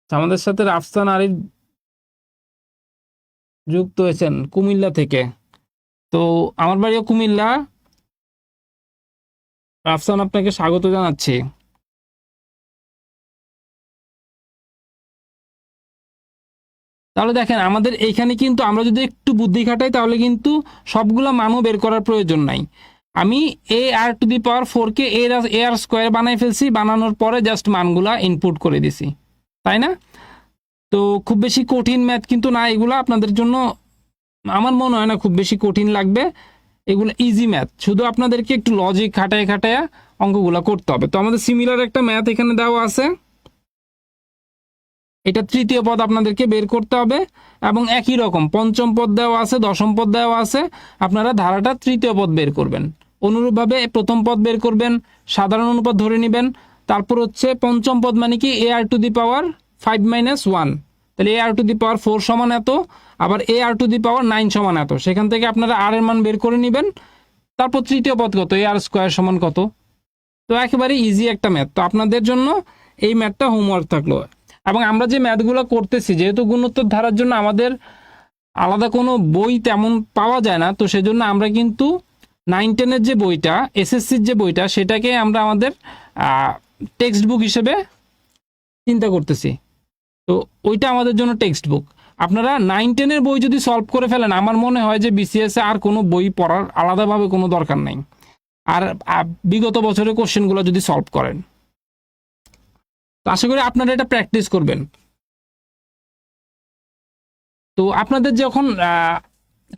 আমাদের সাথে রাফসান আরিফ যুক্ত হয়েছেন কুমিল্লা থেকে। তো আমার বাড়িও কুমিল্লা। রাফসান, আপনাকে স্বাগত জানাচ্ছি। তাহলে দেখেন আমাদের এইখানে কিন্তু আমরা যদি একটু বুদ্ধি খাটাই তাহলে কিন্তু সবগুলো মানও বের করার প্রয়োজন নাই। আমি AR⁴ কে AR² বানাই ফেলছি, বানানোর পরে জাস্ট মানগুলা ইনপুট করে দিছি, তাই না? তো খুব বেশি কঠিন ম্যাথ কিন্তু না এগুলো আপনাদের জন্য, আমার মনে হয় না খুব বেশি কঠিন লাগবে, এগুলো ইজি ম্যাথ, শুধু আপনাদেরকে একটু লজিক খাটায় খাটায় অঙ্কগুলো করতে হবে। তো আমাদের সিমিলার একটা ম্যাথ এখানে দেওয়া আছে, এটা তৃতীয় পদ আপনাদেরকে বের করতে হবে এবং একই রকম পঞ্চম পদ দেওয়া আছে, দশম পদ দেওয়া আছে, আপনারা ধারাটা তৃতীয় পদ বের করবেন। অনুরূপভাবে প্রথম পদ বের করবেন, সাধারণ অনুপাত ধরে নেবেন, তারপর হচ্ছে পঞ্চম পদ মানে কি AR⁵ - 1, তাহলে AR⁴ সমান এত, আবার AR⁹ সমান এত, সেখান থেকে আপনারা আর এর মান বের করে নেবেন। তারপর তৃতীয় পদ কত, AR² সমান কত। তো একেবারে ইজি একটা ম্যাথ, তো আপনাদের জন্য এই ম্যাথটা হোমওয়ার্ক থাকলো। এবং আমরা যে ম্যাথগুলো করতেছি, যেহেতু গুণোত্তর ধারার জন্য আমাদের আলাদা কোনো বই তেমন পাওয়া যায় না, তো সেজন্য আমরা কিন্তু 9-10-এর যে বইটা, এসএসসির যে বইটা, সেটাকে আমরা আমাদের টেক্সট বুক হিসেবে চিন্তা করতেছি। তো ওইটা আমাদের জন্য টেক্সট বুক। আপনারা 9-10-এর বই যদি সলভ করে ফেলেন, আমার মনে হয় যে বিসিএসে আর কোনো বই পড়ার আলাদাভাবে কোনো দরকার নেই। আর বিগত বছরের কোশ্চেনগুলো যদি সলভ করেন, তো আশা করি আপনারা এটা প্র্যাকটিস করবেন। তো আপনাদের যখন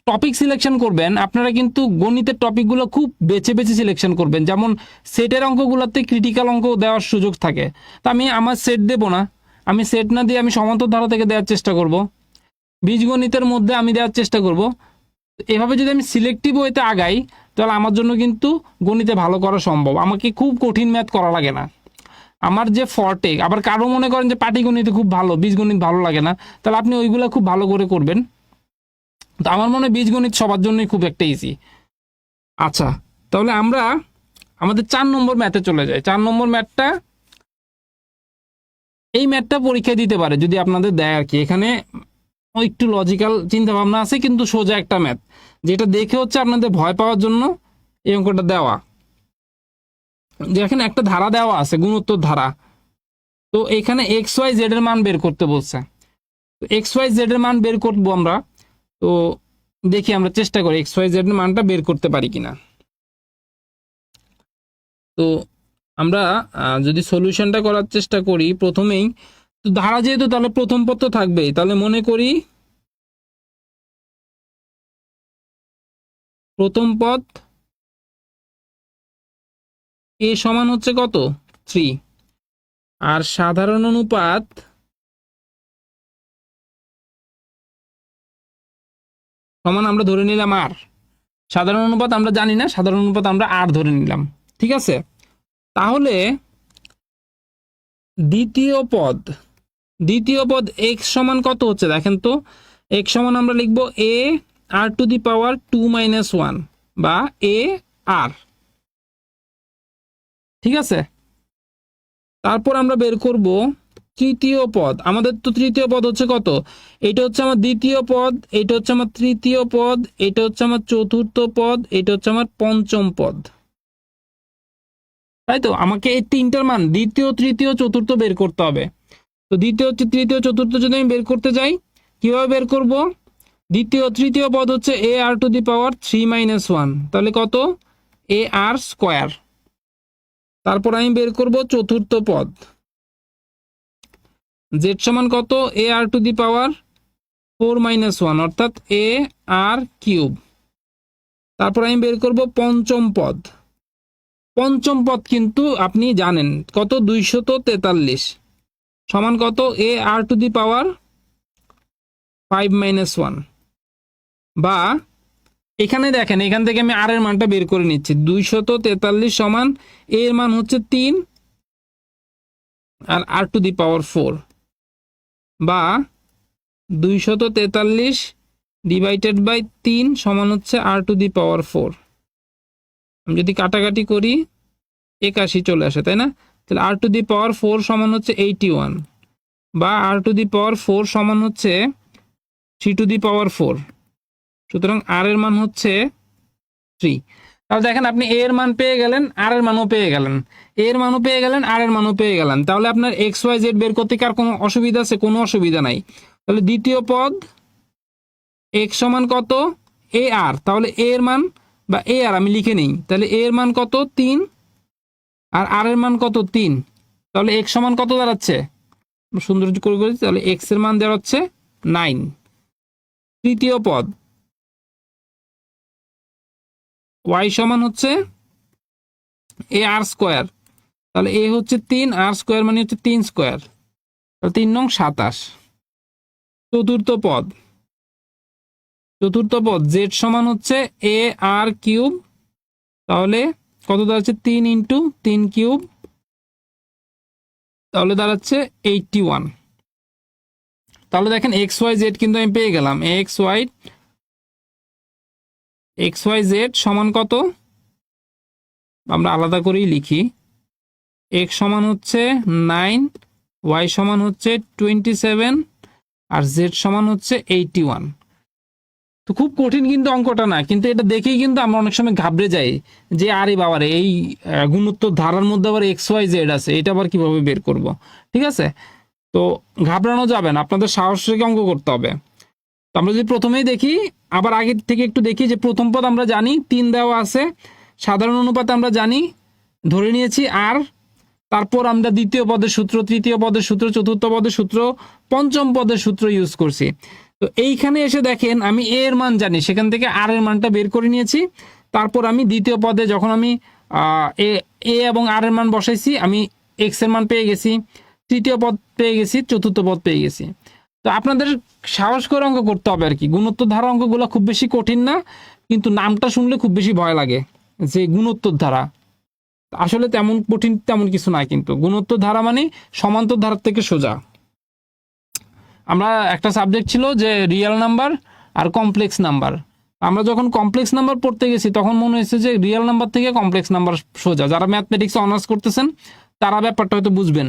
টপিক সিলেকশন করবেন, আপনারা কিন্তু গণিতের টপিকগুলো খুব বেছে বেছে সিলেকশন করবেন। যেমন সেটের অঙ্কগুলোতে ক্রিটিক্যাল অঙ্ক দেওয়ার সুযোগ থাকে, তো আমি আমার সেট দেব না, আমি সেট না দিয়ে আমি সমান্তর ধারা থেকে দেওয়ার চেষ্টা করব, বীজগণিতের মধ্যে আমি দেওয়ার চেষ্টা করব। এভাবে যদি আমি সিলেক্টিভ ওয়েতে আগাই, তাহলে আমার জন্য কিন্তু গণিতে ভালো করা সম্ভব, আমাকে খুব কঠিন ম্যাথ করা লাগে না। আমার যে ফর্টে, আবার কারো মনে করেন যে পাটিগণিতে খুব ভালো, বীজগণিত ভালো লাগে না, তাহলে আপনি ওইগুলো খুব ভালো করে করবেন। তো আমার মনে হয় বীজগণিত সবার জন্যই খুব একটা ইজি। আচ্ছা, তাহলে আমরা আমাদের 4 নম্বর ম্যাথে চলে যাই। 4 নম্বর ম্যাথটা, এই ম্যাথটা পরীক্ষা দিতে পারে যদি আপনাদের দেয় আর কি। এখানে একটু লজিক্যাল চিন্তা ভাবনা আছে, কিন্তু সোজা একটা ম্যাথ, যেটা দেখে হচ্ছে আপনাদের ভয় পাওয়ার জন্য এই অঙ্কটা দেওয়া। যেখানে একটা ধারা দেওয়া আছে, গুণোত্তর ধারা, তো এখানে XYZ এর মান বের করতে বলছে। তো XYZ এর মান বের করবো আমরা, তো দেখি আমরা চেষ্টা করি XYZ এর মানটা বের করতে পারি কিনা। তো আমরা যদি সলিউশনটা করার চেষ্টা করি প্রথমেই, তো ধারা যেহেতু, তাহলে প্রথম পদ তো থাকবেই, তাহলে মনে করি প্রথম পদ A সমান হচ্ছে কত, 3, আর সাধারণ অনুপাত সমান আমরা ধরে নিলাম আর, সাধারণ অনুপাত আমরা জানি না, সাধারণ অনুপাত আমরা আর ধরে নিলাম, ঠিক আছে। তাহলে দ্বিতীয় পদ x সমান কত হচ্ছে দেখেন তো, x সমান আমরা লিখবো AR⁴ বা AR, ঠিক আছে। তারপর আমরা বের করব তৃতীয় পদ, আমাদের তো তৃতীয় পদ হচ্ছে কত, এটা হচ্ছে আমার দ্বিতীয় পদ, এটা হচ্ছে আমার তৃতীয় পদ, এটা হচ্ছে আমার চতুর্থ পদ, এটা হচ্ছে আমার পঞ্চম পদ, তাই তো। আমাকে এই তিনটার মান দ্বিতীয়, তৃতীয়, চতুর্থ বের করতে হবে। তো দ্বিতীয়, তৃতীয়, চতুর্থ যদি আমি বের করতে যাই, কিভাবে বের করব, তৃতীয় পদ হচ্ছে AR⁴ তাহলে কত, AR²। তারপর আমি বের করব চতুর্থ পদ, z সমান কত, AR⁴ অর্থাৎ AR³। তারপর আমি বের করব পঞ্চম পদ, কিন্তু আপনি জানেন কত, 243 সমান কত, AR⁵ বা এখানে দেখেন, এখান থেকে আমি আর এর মানটা বের করে নিচ্ছি, 243 সমান এর মান হচ্ছে 3 আর R⁴ বা 243 ডিভাইডেড বাই 3 সমান হচ্ছে R⁴। আমি যদি কাটাকাটি করি 81 চলে আসে, তাই না। তাহলে R⁴ সমান হচ্ছে 81 বা R⁴ সমান হচ্ছে 3⁴। সুতরাং আর এর মান হচ্ছে 3। তাহলে দেখেন আপনি এ এর মান পেয়ে গেলেন, আর এর মানও পেয়ে গেলেন, এর মানও পেয়ে গেলেন, আর এর মানও পেয়ে গেলেন। তাহলে আপনার XYZ বের করতে কি আর কোনো অসুবিধা আছে? কোনো অসুবিধা নাই। তাহলে দ্বিতীয় পদ x সমান কত এ আর, তাহলে a এর মান বা এ আর আমি লিখে নেই, তাহলে a এর মান কত 3 আর r এর মান কত 3, তাহলে x সমান কত দাঁড়াচ্ছে সুন্দর করে করি, তাহলে x এর মান দাঁড়াচ্ছে 9। তৃতীয় পদ y সমান হচ্ছে এ আর স্কোয়ার, তাহলে এ হচ্ছে 3 আর স্কোয়ার মানে হচ্ছে 3 স্কোয়ার, তাহলে 3 নং 27। চতুর্থ পদ z সমান হচ্ছে এ আর কিউব, তাহলে কত দাঁড়াচ্ছে 3 ইন্টু 3 কিউব, তাহলে দাঁড়াচ্ছে 81। তাহলে দেখেন এক্স ওয়াই জেড কিন্তু আমি পেয়ে গেলাম, এক্স ওয়াই জেড সমান কত, আমরা আলাদা করেই লিখি, এক্স সমান হচ্ছে 9, ওয়াই সমান হচ্ছে 27 আর জেড সমান হচ্ছে 81। তো খুব কঠিন কিন্তু অঙ্কটা না, কিন্তু এটা দেখেই কিন্তু আমরা অনেক সময় ঘাবড়ে যাই যে আরে বাবারে এই গুণোত্তর ধারার মধ্যে আবার এক্স ওয়াই জেড আছে, এটা আবার কিভাবে বের করব। ঠিক আছে, তো ঘাবড়ানো যাবে না, আপনাদের সাহস রেখে অঙ্ক করতে হবে। তো আমরা যদি প্রথমেই দেখি, আবার আগে থেকে একটু দেখি যে প্রথম পদ আমরা জানি 3 দেওয়া আছে, সাধারণ অনুপাতে আমরা জানি ধরে নিয়েছি আর, তারপর আমরা দ্বিতীয় পদের সূত্র, তৃতীয় পদের সূত্র, চতুর্থ পদের সূত্র, পঞ্চম পদের সূত্র ইউজ করছি। তো এইখানে এসে দেখেন আমি এ এর মান জানি, সেখান থেকে আর এর মানটা বের করে নিয়েছি, তারপর আমি দ্বিতীয় পদে যখন আমি এ এবং আর এর মান বসাইছি, আমি এক্স এর মান পেয়ে গেছি, তৃতীয় পদ পেয়ে গেছি, চতুর্থ পদ পেয়ে গেছি। তো আপনাদের সাহস করে অঙ্ক করতে হবে আর কি। গুণোত্তর ধারা অঙ্কগুলো খুব বেশি কঠিন না, কিন্তু নামটা শুনলে খুব বেশি ভয় লাগে যে গুণোত্তর ধারা, আসলে তেমন কঠিন তেমন কিছু না, কিন্তু গুণোত্তর ধারা মানে সমান্তর ধারার থেকে সোজা। আমরা একটা সাবজেক্ট ছিল যে রিয়েল নাম্বার আর কমপ্লেক্স নাম্বার, আমরা যখন কমপ্লেক্স নাম্বার পড়তে গেছি তখন মনে হয়েছে যে রিয়েল নাম্বার থেকে কমপ্লেক্স নাম্বার সোজা। যারা ম্যাথমেটিক্স অনার্স করতেছেন তারা ব্যাপারটা হয়তো বুঝবেন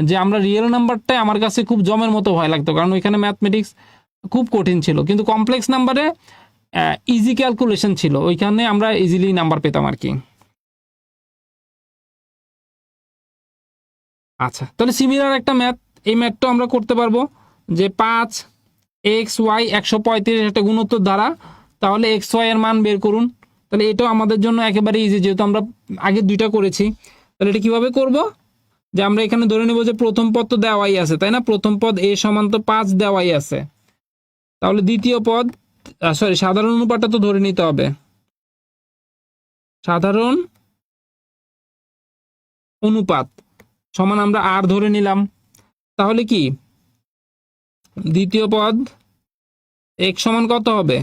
যে আমরা রিয়েল নাম্বারটাই আমার কাছে খুব জমের মতো ভয় লাগতো, কারণ ওইখানে ম্যাথমেটিক্স খুব কঠিন ছিল, কিন্তু কমপ্লেক্স নাম্বারে ইজি ক্যালকুলেশন ছিল, ওইখানে আমরা ইজিলি নাম্বার পেতাম আর কি। আচ্ছা, তাহলে সিমিলার একটা ম্যাথ, এই ম্যাথটা আমরা করতে পারবো যে 5 এক্স ওয়াই 135 একটা গুণোত্তর ধারা, তাহলে এক্স ওয়াই এর মান বের করুন। তাহলে এটাও আমাদের জন্য একেবারে ইজি, যেহেতু আমরা আগে দুইটা করেছি। তাহলে এটা কিভাবে করব, যে আমরা এখানে ধরে নেব যে প্রথম পদ তো দেওয়াই আছে, তাই না, প্রথম পদ এ সমান তো 5 দেওয়াই আছে, তাহলে দ্বিতীয় পদ সাধারণ অনুপাতটা তো ধরে নিতে হবে, সাধারণ অনুপাত সমান আমরা আর ধরে নিলাম, তাহলে কি দ্বিতীয় পদ x সমান কত হবে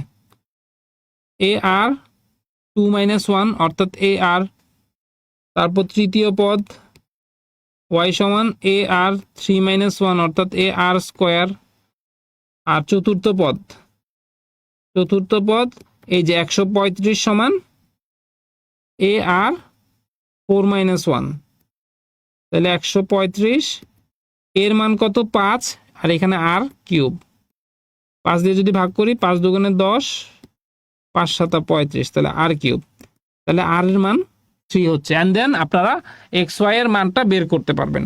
এ আর 2 - 1 অর্থাৎ এ আর, তারপর তৃতীয় পদ y সমান এ আর 3 - 1 অর্থাৎ এ আর স্কোয়ার, আর চতুর্থ এই যে 135 সমান এ আর 4 - 1, তাহলে 135 এর মান কত 5, আর এখানে আর কিউব, 5 দিয়ে যদি ভাগ করি 5 দুগুণে 10, 5 × 7 = 35, তাহলে আর কিউব, তাহলে আর এর মান 3 হচ্ছে। অ্যান্ড দেন আপনারা এক্স ওয়াই এর মানটা বের করতে পারবেন।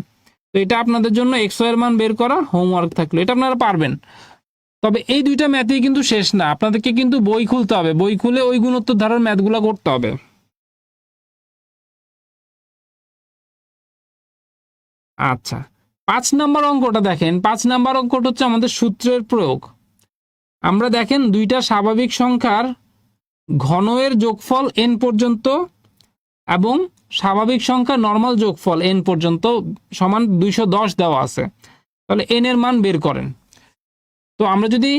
তো এটা আপনাদের জন্য এক্স ওয়াই এর মান বের করা হোমওয়ার্ক থাকলো, এটা আপনারা পারবেন। তবে এই দুইটা ম্যাথই কিন্তু শেষ না, আপনাদেরকে কিন্তু বই খুলতে হবে, বই খুলে ওই গুণোত্তর ধারার ম্যাথগুলো করতে হবে। আচ্ছা, 5 নাম্বার অঙ্কটা দেখেন, 5 নাম্বার অঙ্কটা হচ্ছে আমাদের সূত্রের প্রয়োগ। আমরা দেখেন দুইটা স্বাভাবিক সংখ্যার ঘনের যোগফল n পর্যন্ত এবং স্বাভাবিক সংখ্যা নরমাল যোগফল n পর্যন্ত সমান 210 দেওয়া আছে, তাহলে n এর মান বের করেন। তো আমরা যদি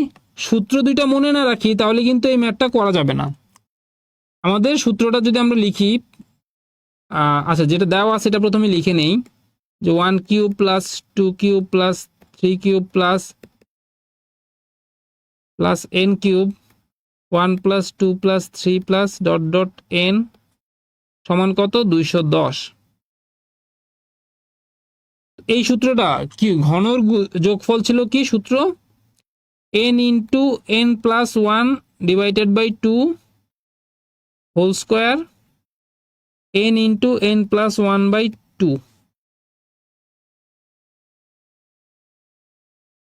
সূত্র দুইটা মনে না রাখি তাহলে কিন্তু এই ম্যাথটা করা যাবে না। আমাদের সূত্রটা যদি আমরা লিখি, আচ্ছা যেটা দেওয়া আছে সেটা প্রথমে লিখে নেই, যে 1 cube plus 2 cube plus 3 cube plus n cube 1 plus 2 plus 3 plus dot dot n সমান কত 210। এই সূত্রটা কি ঘনর যোগফল ছিল, কি সূত্র n into n plus 1 divided by 2 whole square n into n plus 1/2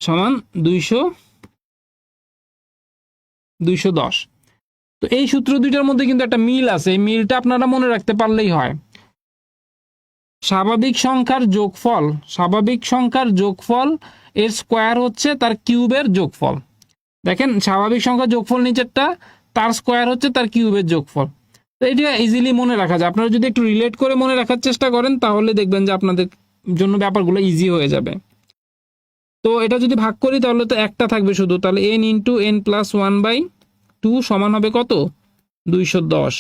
সমান 210। তো এই সূত্র দুইটার মধ্যে কিন্তু একটা মিল আছে, এই মিলটা আপনারা মনে রাখতে পারলেই হয়। স্বাভাবিক সংখ্যার যোগফল এর স্কোয়ার হচ্ছে তার কিউবের যোগফল। দেখেন স্বাভাবিক সংখ্যার যোগফল নিচেরটা, তার স্কোয়ার হচ্ছে তার কিউবের যোগফল। তো এটা ইজিলি মনে রাখা যায়। আপনারা যদি একটু রিলেট করে মনে রাখার চেষ্টা করেন তাহলে দেখবেন যে আপনাদের জন্য ব্যাপারগুলো ইজি হয়ে যাবে। তো এটা যদি ভাগ করি তাহলে তো একটা থাকবে শুধু, তাহলে n ইন্টু n প্লাস 1/2 সমান হবে কত? 210।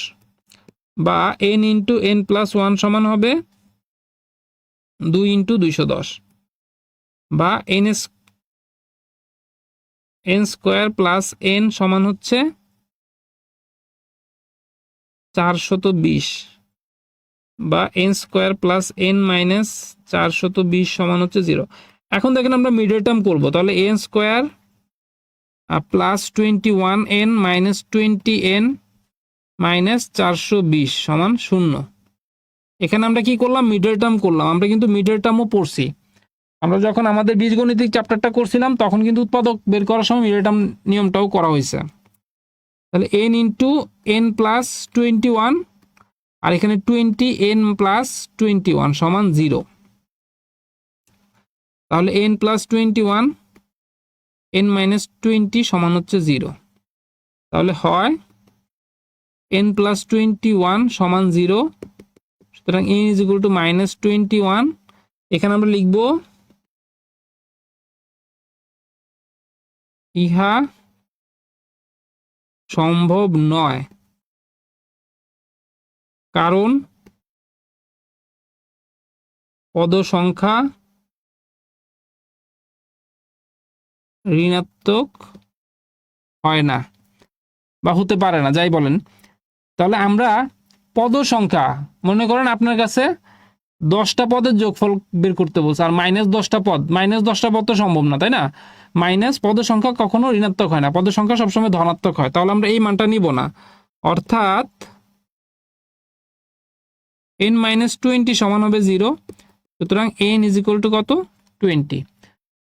বা n ইন্টু n প্লাস 1 সমান হবে 2 ইন্টু 210। বা n স্কোয়ার প্লাস n সমান হচ্ছে 420। বা n square plus n minus 420 সমান হচ্ছে 0। এখন দেখেন আমরা মিডল টার্ম করবো, তাহলে n square plus 21n minus 20n minus 420 সমান 0। এখানে আমরা কি করলাম? মিডল টার্ম করলাম। আমরা কিন্তু মিডল টার্মও পড়ছি, আমরা যখন আমাদের বীজগণিতিক চ্যাপ্টারটা করছিলাম তখন কিন্তু উৎপাদক বের করার সময় মিডল টার্ম নিয়মটাও করা হয়েছে। তাহলে n ইন্টু n প্লাস 21 আর এখানে 20n প্লাস 21 সমান 0। তাহলে n প্লাস 21 n মাইনাস 20 সমান হচ্ছে 0। তাহলে হয় n প্লাস 21 সমান 0। সুতরাং n is equal to minus 21। এখানে আমরা লিখব ইহা সম্ভব নয়, কারণ পদ সংখ্যা ঋণাত্মক হয় না বা হতে পারে না, যাই বলেন। তাহলে আমরা পদ সংখ্যা, মনে করেন আপনার কাছে 10টা পদের যোগফল বের করতে বলছে আর মাইনাস 10টা পদ তো সম্ভব না, তাই না? মাইনাস পদ সংখ্যা কখনো ঋণাত্মক হয় না, পদ সংখ্যা সবসময় ধনাত্মক হয়। তাহলে আমরা এই মানটা নিব না, অর্থাৎ n মাইনাস 20 সমান হবে 0। সুতরাং n ইজ ইকুয়াল টু কত? 20।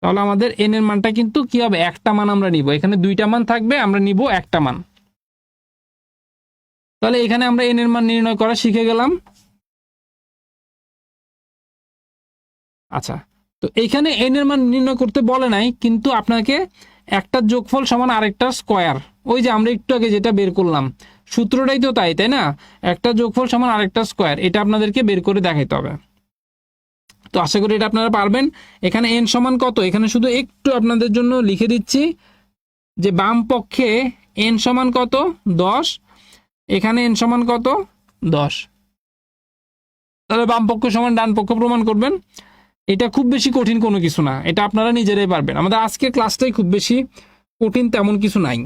তাহলে আমাদের n এর মানটা কিন্তু কি হবে? একটা মান আমরা নিব। এখানে দুইটা মান থাকবে, আমরা নিব একটা মান। তাহলে এখানে আমরা n এর মান নির্ণয় করা শিখে গেলাম। আচ্ছা, তো এইখানে n এর মান নির্ণয় করতে বলে নাই, কিন্তু আপনাকে একটা যোগফল সমান আরেকটা স্কোয়ার, ওই যে আমরা একটু আগে যেটা বের করলাম সূত্রটাই তো তাই, তাই না? একটা যোগফল সমান আরেকটা স্কোয়ার, এটা আপনাদেরকে বের করে দেখাইতে হবে। তো আশা করি এটা আপনারা পারবেন। এখানে n সমান কত? এখানে শুধু একটু আপনাদের জন্য লিখে দিচ্ছি যে বাম পক্ষে n সমান কত? 10। এখানে n সমান কত? 10। তাহলে বাম পক্ষ সমান ডান পক্ষ প্রমাণ করবেন। এটা খুব বেশি কঠিন কোনো কিছু না, এটা আপনারা নিজেরাই পারবেন। আমাদের আজকের ক্লাসটাই খুব বেশি কঠিন তেমন কিছু নাই।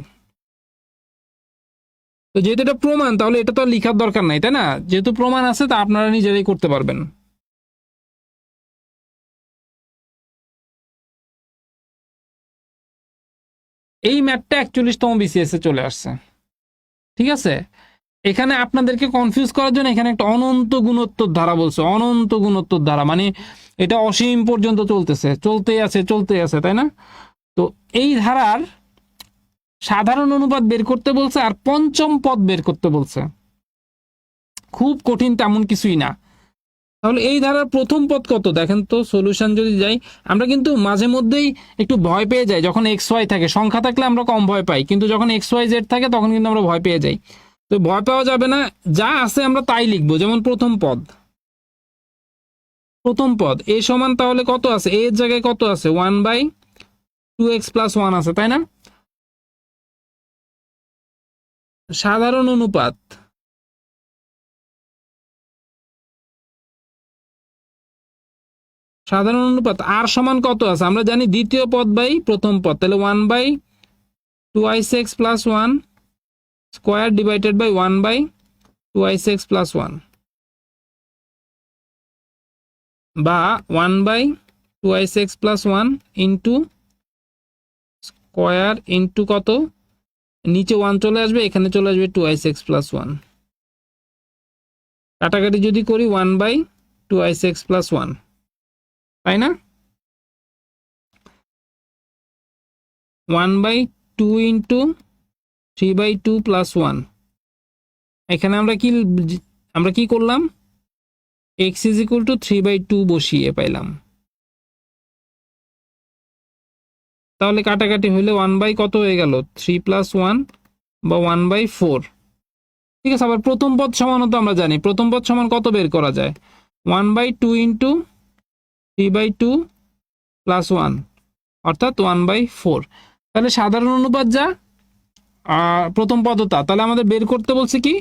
তো যেহেতু এটা প্রমাণ, তাহলে এটা তো আর লেখার দরকার নাই, তাই না? যেহেতু প্রমাণ আছে তা আপনারা নিজেরাই করতে পারবেন। এই ম্যাথটা 41তম বিসিএস এ চলে আসছে, ঠিক আছে? এখানে আপনাদেরকে কনফিউজ করার জন্য এখানে একটা অনন্ত গুণোত্তর ধারা বলছে, অনন্ত গুণোত্তর ধারা, মানে এটা অসীম পর্যন্ত চলতেই আছে, তাই না? তো এই ধারার সাধারণ অনুপাত বের করতে বলছে আর পঞ্চম পদ বের করতে বলছে। খুব কঠিন তেমন কিছুই না। তাহলে এই ধারার প্রথম পদ কত দেখেন তো, সলিউশন যদি যাই, আমরা কিন্তু মাঝে মধ্যেই একটু ভয় পেয়ে যাই। যখন এক্স ওয়াই থাকে, সংখ্যা থাকলে আমরা কম ভয় পাই, কিন্তু যখন এক্স ওয়াই জেড থাকে তখন কিন্তু আমরা ভয় পেয়ে যাই। তো ভয় পাওয়া যাবে না, যা আছে আমরা তাই লিখবো। যেমন প্রথম পদ এ সমান, তাহলে কত আছে? এর জায়গায় কত আছে? 1/2x প্লাস 1 আছে, তাই না? সাধারণ অনুপাত আর সমান কত আছে? আমরা জানি দ্বিতীয় পদ বাই প্রথম পদ, তাহলে 1/2x plus 1 square divided by 1/2x plus 1, বা 1/2x plus 1 into square into কত? নিচে 1 চলে আসবে, এখানে চলে আসবে 2x প্লাস 1। কাটাকাটি যদি করি 1/2x প্লাস 1, তাই না? 1/2 ইন্টু 3/2 প্লাস 1। এখানে আমরা কি করলাম, x ইজ ইকুয়াল টু 3/2 বসিয়ে পাইলাম। তাহলে কাটাকাটি হইলে 1 কত হয়ে গেল, 3 প্লাস 1 বা 1/4। ঠিক আছে, আবার প্রথম পদ সমান তো আমরা জানি, প্রথম পদ সমান কত বের করা যায়, 1/2 ইন্টু 3/2 প্লাস 1 অর্থাৎ 1/4। তাহলে সাধারণ অনুপাত যা প্রথম পদটা, তাহলে আমাদের বের করতে বলছে কি,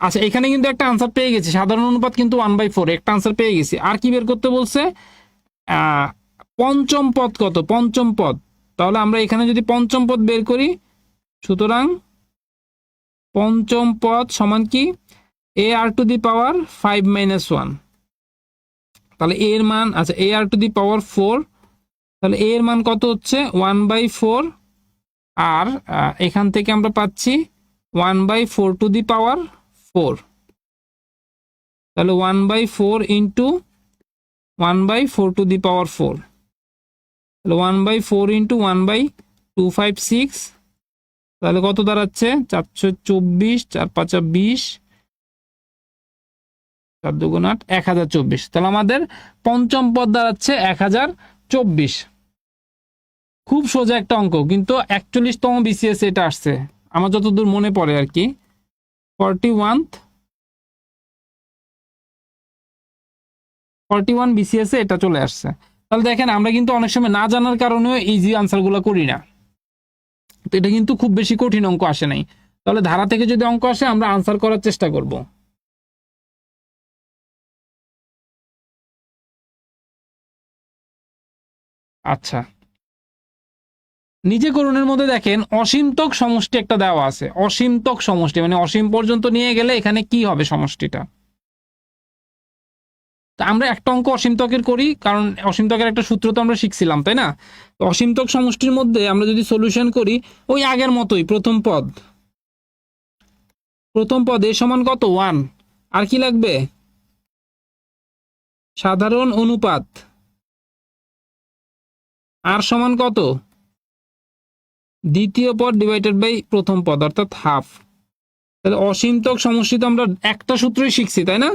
আচ্ছা এখানে কিন্তু একটা আনসার পেয়ে গেছি, সাধারণ অনুপাত কিন্তু 1/4, একটা আনসার পেয়ে গেছি। আর কি বের করতে বলছে, পঞ্চম পদ কত, পঞ্চম পদ। তাহলে আমরা এখানে যদি পঞ্চম পদ বের করি, সুতরাং পঞ্চম পদ সমান কি, a r to the power 5 minus 1। তাহলে a এর মান, আচ্ছা a r to the power 4, তাহলে a এর মান কত হচ্ছে 1/4। আর এখান থেকে আমরা পাচ্ছি 1/4 টু দি পাওয়ার 4। তাহলে 1/4 ইন্টু 1/4 টু দি পাওয়ার 4, তাহলে 1/4 ইন্টু 1/256, তাহলে কত দাঁড়াচ্ছে 424, 4 5 20, 4 2 8, 1024। তাহলে আমাদের পঞ্চম পদ দাঁড়াচ্ছে 1024। খুব সোজা একটা অঙ্ক, কিন্তু 41তম বিসিএস এটা আসছে আমার যতদূর মনে পড়ে আর কি, 41 বিসিএস এটা চলে আসছে। তাহলে দেখেন আমরা কিন্তু অনেক সময় না জানার কারণেও ইজি আনসারগুলো করি না, তো এটা কিন্তু খুব বেশি কঠিন অঙ্ক আসে নাই। তাহলে ধারা থেকে যদি অঙ্ক আসে আমরা আনসার করার চেষ্টা করব। আচ্ছা, নিজে করণের মধ্যে দেখেন অসীমতক সমষ্টি একটা দেওয়া আছে, অসীমতক সমষ্টি মানে অসীম পর্যন্ত নিয়ে গেলে এখানে কি হবে সমষ্টিটা। তা আমরা একটা অঙ্ক অসীমতকের করি, কারণ অসীমতকের একটা সূত্র তো আমরা শিখছিলাম, তাই না। অসীমতক সমষ্টির মধ্যে আমরা যদি সলিউশন করি ওই আগের মতোই, প্রথম পদ এ সমান কত 1, আর কি লাগবে সাধারণ অনুপাত, আর সমান কত দ্বিতীয় পদ ডিভাইডেড বাই প্রথম পদ অর্থাৎ হাফ। তাহলে অসীমতক সমষ্টি তো আমরা একটা সূত্রই শিখছি, তাই না।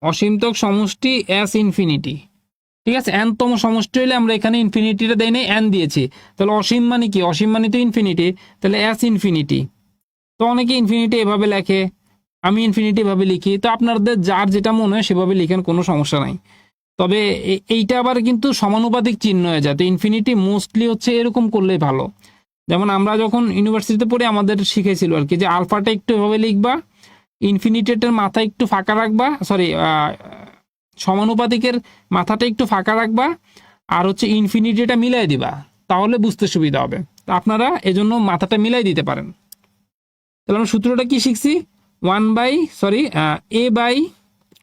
অসীমতক সমষ্টি এস ইনফিনিটি, ঠিক আছে। এনতম সমষ্টি হলে আমরা এখানে ইনফিনিটিটা দেই নাই, এন দিয়েছি। তাহলে অসীম মানে কি, অসীম মানে তো ইনফিনিটি, তাহলে এস ইনফিনিটি। তো অনেকে ইনফিনিটি এভাবে লেখে, আমি ইনফিনিটি এভাবে লিখি, তো আপনাদের যার যেটা মনে হয় সেভাবে লিখেন, কোনো সমস্যা নাই। তবে এইটা আবার কিন্তু সমানুপাতিক চিহ্ন হয়ে যায়, তো ইনফিনিটি মোস্টলি হচ্ছে এরকম করলেই ভালো। যেমন আমরা যখন ইউনিভার্সিটিতে পড়ি আমাদের শিখেছিল আর কি, যে আলফাটা একটু এভাবে লিখবা, ইনফিনিটের মাথা একটু ফাঁকা রাখবা, সরি সমানুপাতিকের মাথাটা একটু ফাঁকা রাখবা, আর হচ্ছে ইনফিনিটিটা মিলাই দিবা, তাহলে বুঝতে সুবিধা হবে। তা আপনারা এজন্য মাথাটা মিলাই দিতে পারেন। তাহলে আমরা সূত্রটা কি শিখছি, a বাই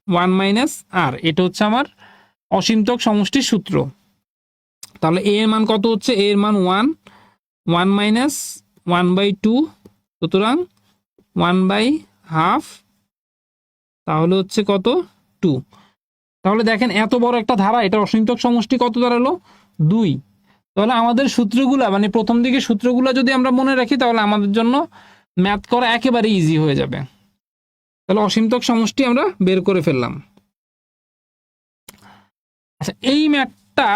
1 মাইনাস আর, এটা হচ্ছে আমার অসীমতক সমষ্টির সূত্র। তাহলে a এর মান কত হচ্ছে, a এর মান 1 মাইনাস 1/2, সুতরাং 1/2, তাহলে হচ্ছে কত 2। তাহলে দেখেন এত বড় একটা ধারা, এটা অসীমতক সমষ্টি কত দাঁড়ালো 2। তাহলে আমাদের সূত্রগুলা মানে প্রথম দিকে সূত্রগুলা যদি আমরা মনে রাখি তাহলে আমাদের জন্য ম্যাথ করা একেবারে ইজি হয়ে যাবে। তাহলে অসীমতক সমষ্টি আমরা বের করে ফেললাম। আচ্ছা, এই ম্যাথটা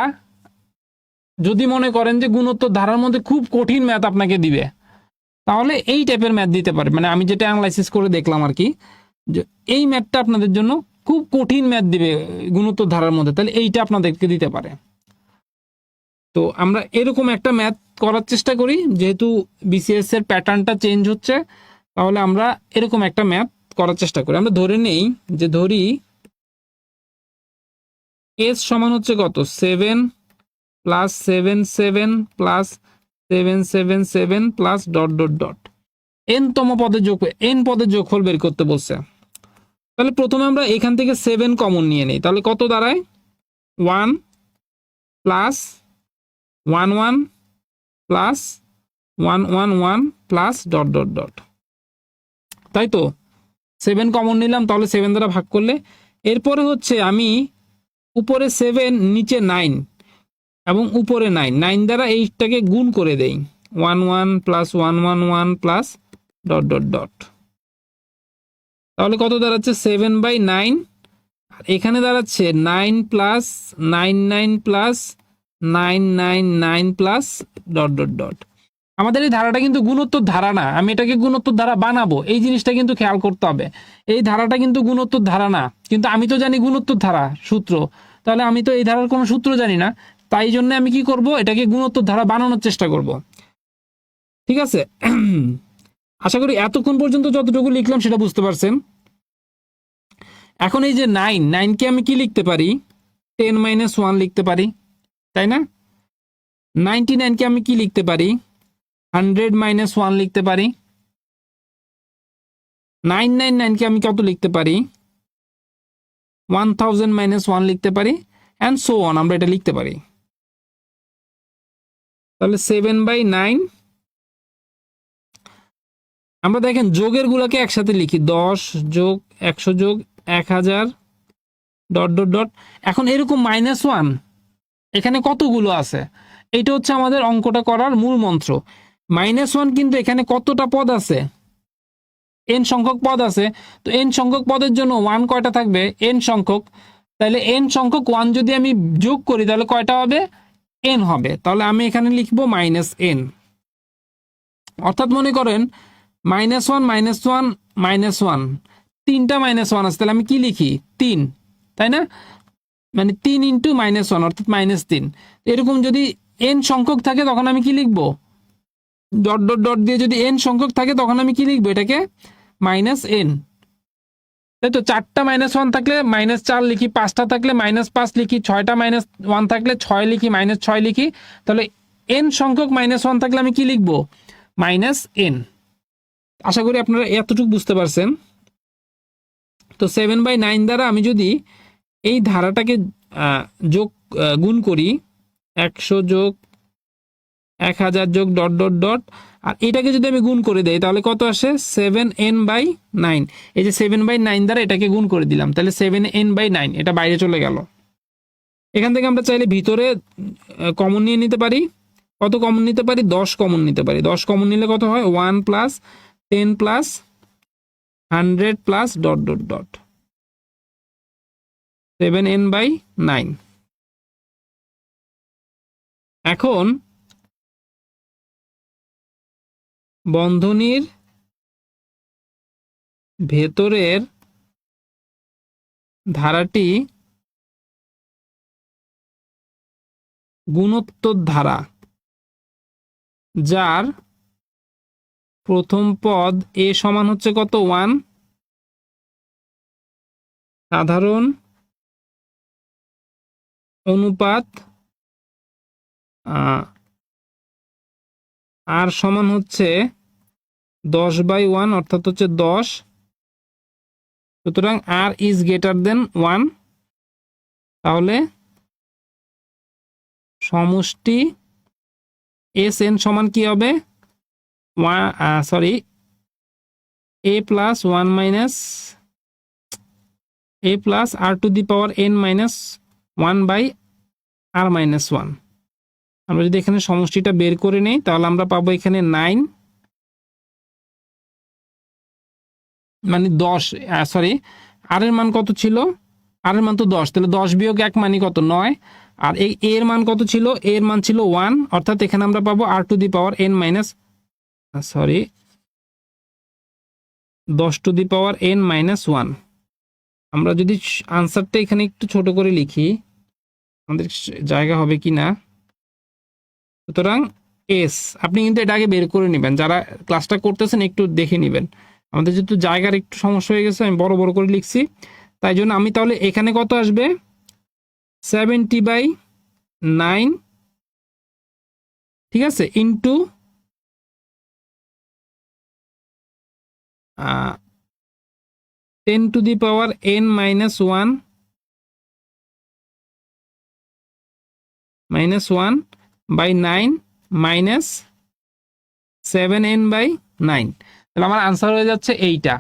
যদি মনে করেন যে গুণোত্তর ধারার মধ্যে খুব কঠিন ম্যাথ আপনাকে দিবে, তাহলে এই টাইপের ম্যাথ দিতে পারে, মানে আমি যেটা অ্যানালাইসিস করে দেখলাম আর কি, যে এই ম্যাথটা আপনাদের জন্য খুব কঠিন ম্যাথ দিবে গুণোত্তর ধারার মধ্যে, তাহলে এইটা আপনাদেরকে দিতে পারে। তো আমরা এরকম একটা ম্যাথ করার চেষ্টা করি, যেহেতু বিসিএস এর প্যাটার্নটা চেঞ্জ হচ্ছে, তাহলে আমরা এরকম একটা ম্যাথ করার চেষ্টা করি। আমরা ধরে নেই যে ধরি এস সমান হচ্ছে কত 7 plus 7 7 plus 7 7 7 plus dot dot dot N তম পদের যোগ, এন পদের যোগফল বের করতে বলছে। তাহলে প্রথমে আমরা এখান থেকে 7 কমন নিয়ে নেই, তাহলে কত দাঁড়ায় 1 plus 1 1 plus 1 1 1 plus dot dot dot, তাই তো 7 কমন নিলাম, তাহলে 7 দ্বারা ভাগ করলে। এরপরে হচ্ছে আমি উপরে 7, নিচে 9 এবং উপরে 9, 9 দ্বারা এইটাকে গুণ করে দেই, 1 1 plus 1 1 1 plus dot dot dot. তাহলে কত দাঁড়াচ্ছে 7/9, আর এখানে দাঁড়াচ্ছে 9 plus 9 9 plus 9 9 9 plus dot dot dot. আমাদের এই ধারাটা কিন্তু গুণোত্তর ধারা না, আমি এটাকে গুণোত্তর ধারা বানাবো, এই জিনিসটা কিন্তু খেয়াল করতে হবে। এই ধারাটা কিন্তু গুণোত্তর ধারা না, কিন্তু আমি তো জানি গুণোত্তর ধারা সূত্র, তাহলে আমি তো এই ধারার কোনো সূত্র জানি না, তাই জন্য আমি কি করব, এটাকে গুণোত্তর ধারা বানানোর চেষ্টা করব। ঠিক আছে, আশা করি এতক্ষণ পর্যন্ত যতটুকু লিখলাম সেটা বুঝতে পারছেন। এখন এই যে 9কে আমি কি লিখতে পারি, 10 - 1 লিখতে পারি, তাই না? 99কে আমি কি লিখতে পারি, 100 - 1 লিখতে পারি। 999কে আমি কত লিখতে পারি, 1000 - 1 লিখতে পারি, অ্যান্ড সো অন, আমরা এটা লিখতে পারি। তাহলে 7/9, আমরা দেখেন যোগের গুলাকে একসাথে লিখি, 10 যোগ 100 যোগ 1000 ডট ডট ডট। এখন এরকম -1 এখানে কতগুলো আছে, এটা হচ্ছে আমাদের অঙ্কটা করার মূল মন্ত্র। -1 কিন্তু এখানে কতটা পদ আছে, n সংখ্যক পদ আছে, তো n সংখ্যক পদের জন্য 1 কয়টা থাকবে, n সংখ্যক, তাহলে n সংখ্যক 1 যদি আমি যোগ করি তাহলে কয়টা হবে, n হবে। তাহলে আমি এখানে লিখবো -n, অর্থাৎ মনে করেন -1 -1 -1, তিনটা -1 আছে, তাহলে আমি কি লিখি, 3, তাই না? মানে 3 × -1 অর্থাৎ -3। এরকম যদি n সংখ্যক থাকে তখন আমি কি লিখবো, ডট ডট ডট দিয়ে যদি n সংখ্যক থাকে তখন আমি কি লিখবো, এটাকে -n, তাই তো। 4টা -1 থাকলে -4 লিখি, 5টা থাকলে -5 লিখি, 6টা -1 থাকলে 6 লিখি, -6 লিখি। তাহলে n সংখ্যক -1 থাকলে আমি কি লিখবো, -n। আশা করি আপনারা এতটুকু বুঝতে পারছেন। তো 7/9 দ্বারা আমি যদি এই ধারাটাকে গুণ করি, 100 যোগ 1000 যোগ ডট ডট ডট, আর এটাকে যদি আমি গুণ করে দেই তাহলে কত আসে, 7n/9। এই যে 7/9 দ্বারা এটাকে গুণ করে দিলাম, তাহলে 7n/9 এটা বাইরে চলে গেল। এখান থেকে আমরা চাইলে ভিতরে কমন নিয়ে নিতে পারি, কত কমন নিতে পারি, 10 কমন নিতে পারি। 10 কমন নিলে কত হয়, 1 plus 10 plus 100 plus dot dot dot, 7n/9। এখন বন্ধনীর ভেতরের ধারাটি গুণোত্তর ধারা, যার প্রথম পদ a সমান হচ্ছে কত, 1, সাধারণ অনুপাত আর সমান হচ্ছে 10/1 অর্থাৎ হচ্ছে 10। সুতরাং r ইজ গ্রেটার দেন 1, তাহলে সমষ্টি Sn সমান কি হবে, a plus 1 minus a plus r⁻n-1/r-1। আমরা যদি এখানে সমষ্টিটা বের করে নেই তাহলে আমরা পাবো এখানে 9, মানে 10, আর এর মান কত ছিল, আর এর মান তো 10, তাহলে 10 বিয়োগ 1 মানে কত, 9। আর এই এর মান কত ছিল, এর মান ছিল 1, অর্থাৎ এখানে আমরা পাবো r⁻n-10⁻n-1। আমরা যদি আনসারটা এখানে একটু ছোট করে লিখি, আমাদের জায়গা হবে কি না। সুতরাং এস, আপনি কিন্তু এটা আগে বের করে নেবেন, যারা ক্লাসটা করতেছেন একটু দেখে নেবেন। আমাদের যেহেতু জায়গার একটু সমস্যা হয়ে গেছে, আমি বড় বড় করে লিখছি, তাই জন্য আমি তাহলে এখানে কত আসবে, 70/9, ঠিক আছে, ইন্টু 10⁻n-1 -1/9 মাইনাস 7n/9। তাহলে আমার আনসার হয়ে যাচ্ছে এইটা।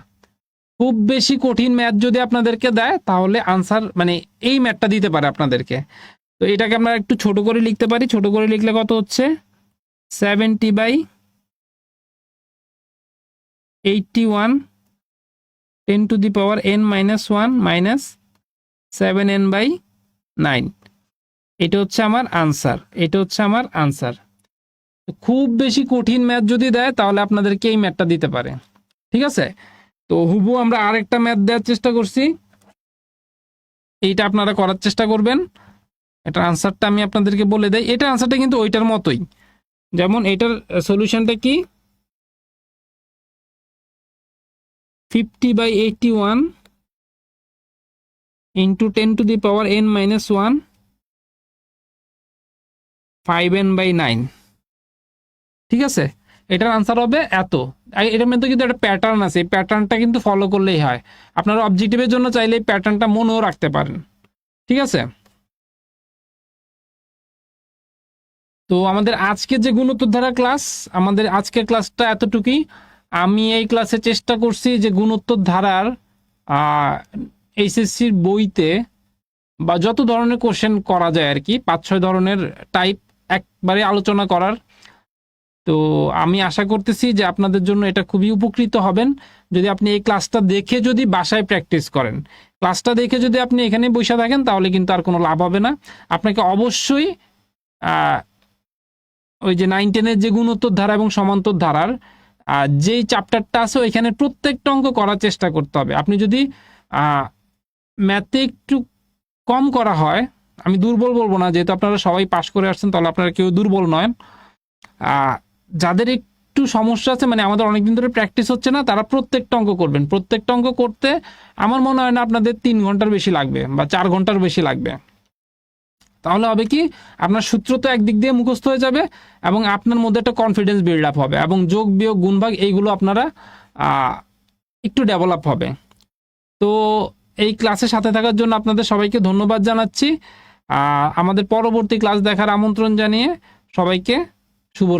খুব বেশি কঠিন ম্যাথ যদি আপনাদেরকে দেয় তাহলে আনসার মানে এই ম্যাথটা দিতে পারে আপনাদেরকে। তো এটাকে আমরা একটু ছোট করে লিখতে পারি। ছোট করে লিখলে কত হচ্ছে 70/81 10⁻n - 1 - 7n/9 এটা হচ্ছে আমার আনসার। এটা হচ্ছে আমার আনসার। খুব বেশি কঠিন ম্যাথ যদি দেয় তাহলে আপনাদেরকে এই ম্যাথটা দিতে পারে। ঠিক আছে, তো হুবহু আমরা আরেকটা ম্যাথ দেওয়ার চেষ্টা করছি, এইটা আপনারা করার চেষ্টা করবেন। এটার আনসারটা আমি আপনাদেরকে বলে দেই। এটার আনসারটা কিন্তু ওইটার মতোই, যেমন এটার সলিউশনটা কি 50/81 ইন্টু 10⁻n - 1 5n/9। ঠিক আছে, এটার আনসার হবে এত। এটার মধ্যে কিন্তু একটা প্যাটার্ন আছে, এই প্যাটার্নটা কিন্তু ফলো করলেই হয়। আপনারা অবজেক্টিভের জন্য চাইলে এই প্যাটার্নটা মনেও রাখতে পারেন। ঠিক আছে, তো আমাদের আজকে যে গুণোত্তর ধারা ক্লাস, আমাদের আজকের ক্লাসটা এতটুকুই। আমি এই ক্লাসে চেষ্টা করছি যে গুণোত্তর ধারার এইচএসসির বইতে বা যত ধরনের কোশ্চেন করা যায় আর কি 5-6 ধরনের টাইপ একবারে আলোচনা করার। তো আমি আশা করতেছি যে আপনাদের জন্য এটা খুবই উপকৃত হবেন যদি আপনি এই ক্লাসটা দেখে যদি বাসায় প্র্যাকটিস করেন। ক্লাসটা দেখে যদি আপনি এখানে বসে থাকেন তাহলে কিন্তু আর কোনো লাভ হবে না। আপনাকে অবশ্যই ওই যে 9-10-এর যে গুণোত্তর ধারা এবং সমান্তর ধারার যেই চ্যাপ্টারটা আছে ওইখানে প্রত্যেকটা অঙ্ক করার চেষ্টা করতে হবে। আপনি যদি ম্যাথে একটু কম করা হয়, আমি দুর্বল বলবো না, যেহেতু আপনারা সবাই পাশ করে আসছেন তাহলে আপনারা কেউ দুর্বল নয়। যাদের একটু সমস্যা আছে, মানে আমাদের অনেকদিন ধরে প্র্যাকটিস হচ্ছে না, তারা প্রত্যেকটা অঙ্ক করবেন। প্রত্যেকটা অঙ্ক করতে আমার মনে হয় না আপনাদের 3 ঘন্টার বেশি লাগবে বা 4 ঘন্টার বেশি লাগবে। তাহলে হবে কি, আপনার সূত্র তো একদিক দিয়ে মুখস্থ হয়ে যাবে এবং আপনার মধ্যে একটা কনফিডেন্স বিল্ড আপ হবে এবং যোগ বিয়োগ গুণভাগ এইগুলো আপনারা একটু ডেভেলপ হবে। তো এই ক্লাসের সাথে থাকার জন্য আপনাদের সবাইকে ধন্যবাদ জানাচ্ছি। আমাদের পরবর্তী ক্লাস দেখার আমন্ত্রণ জানিয়ে সবাইকে শুভ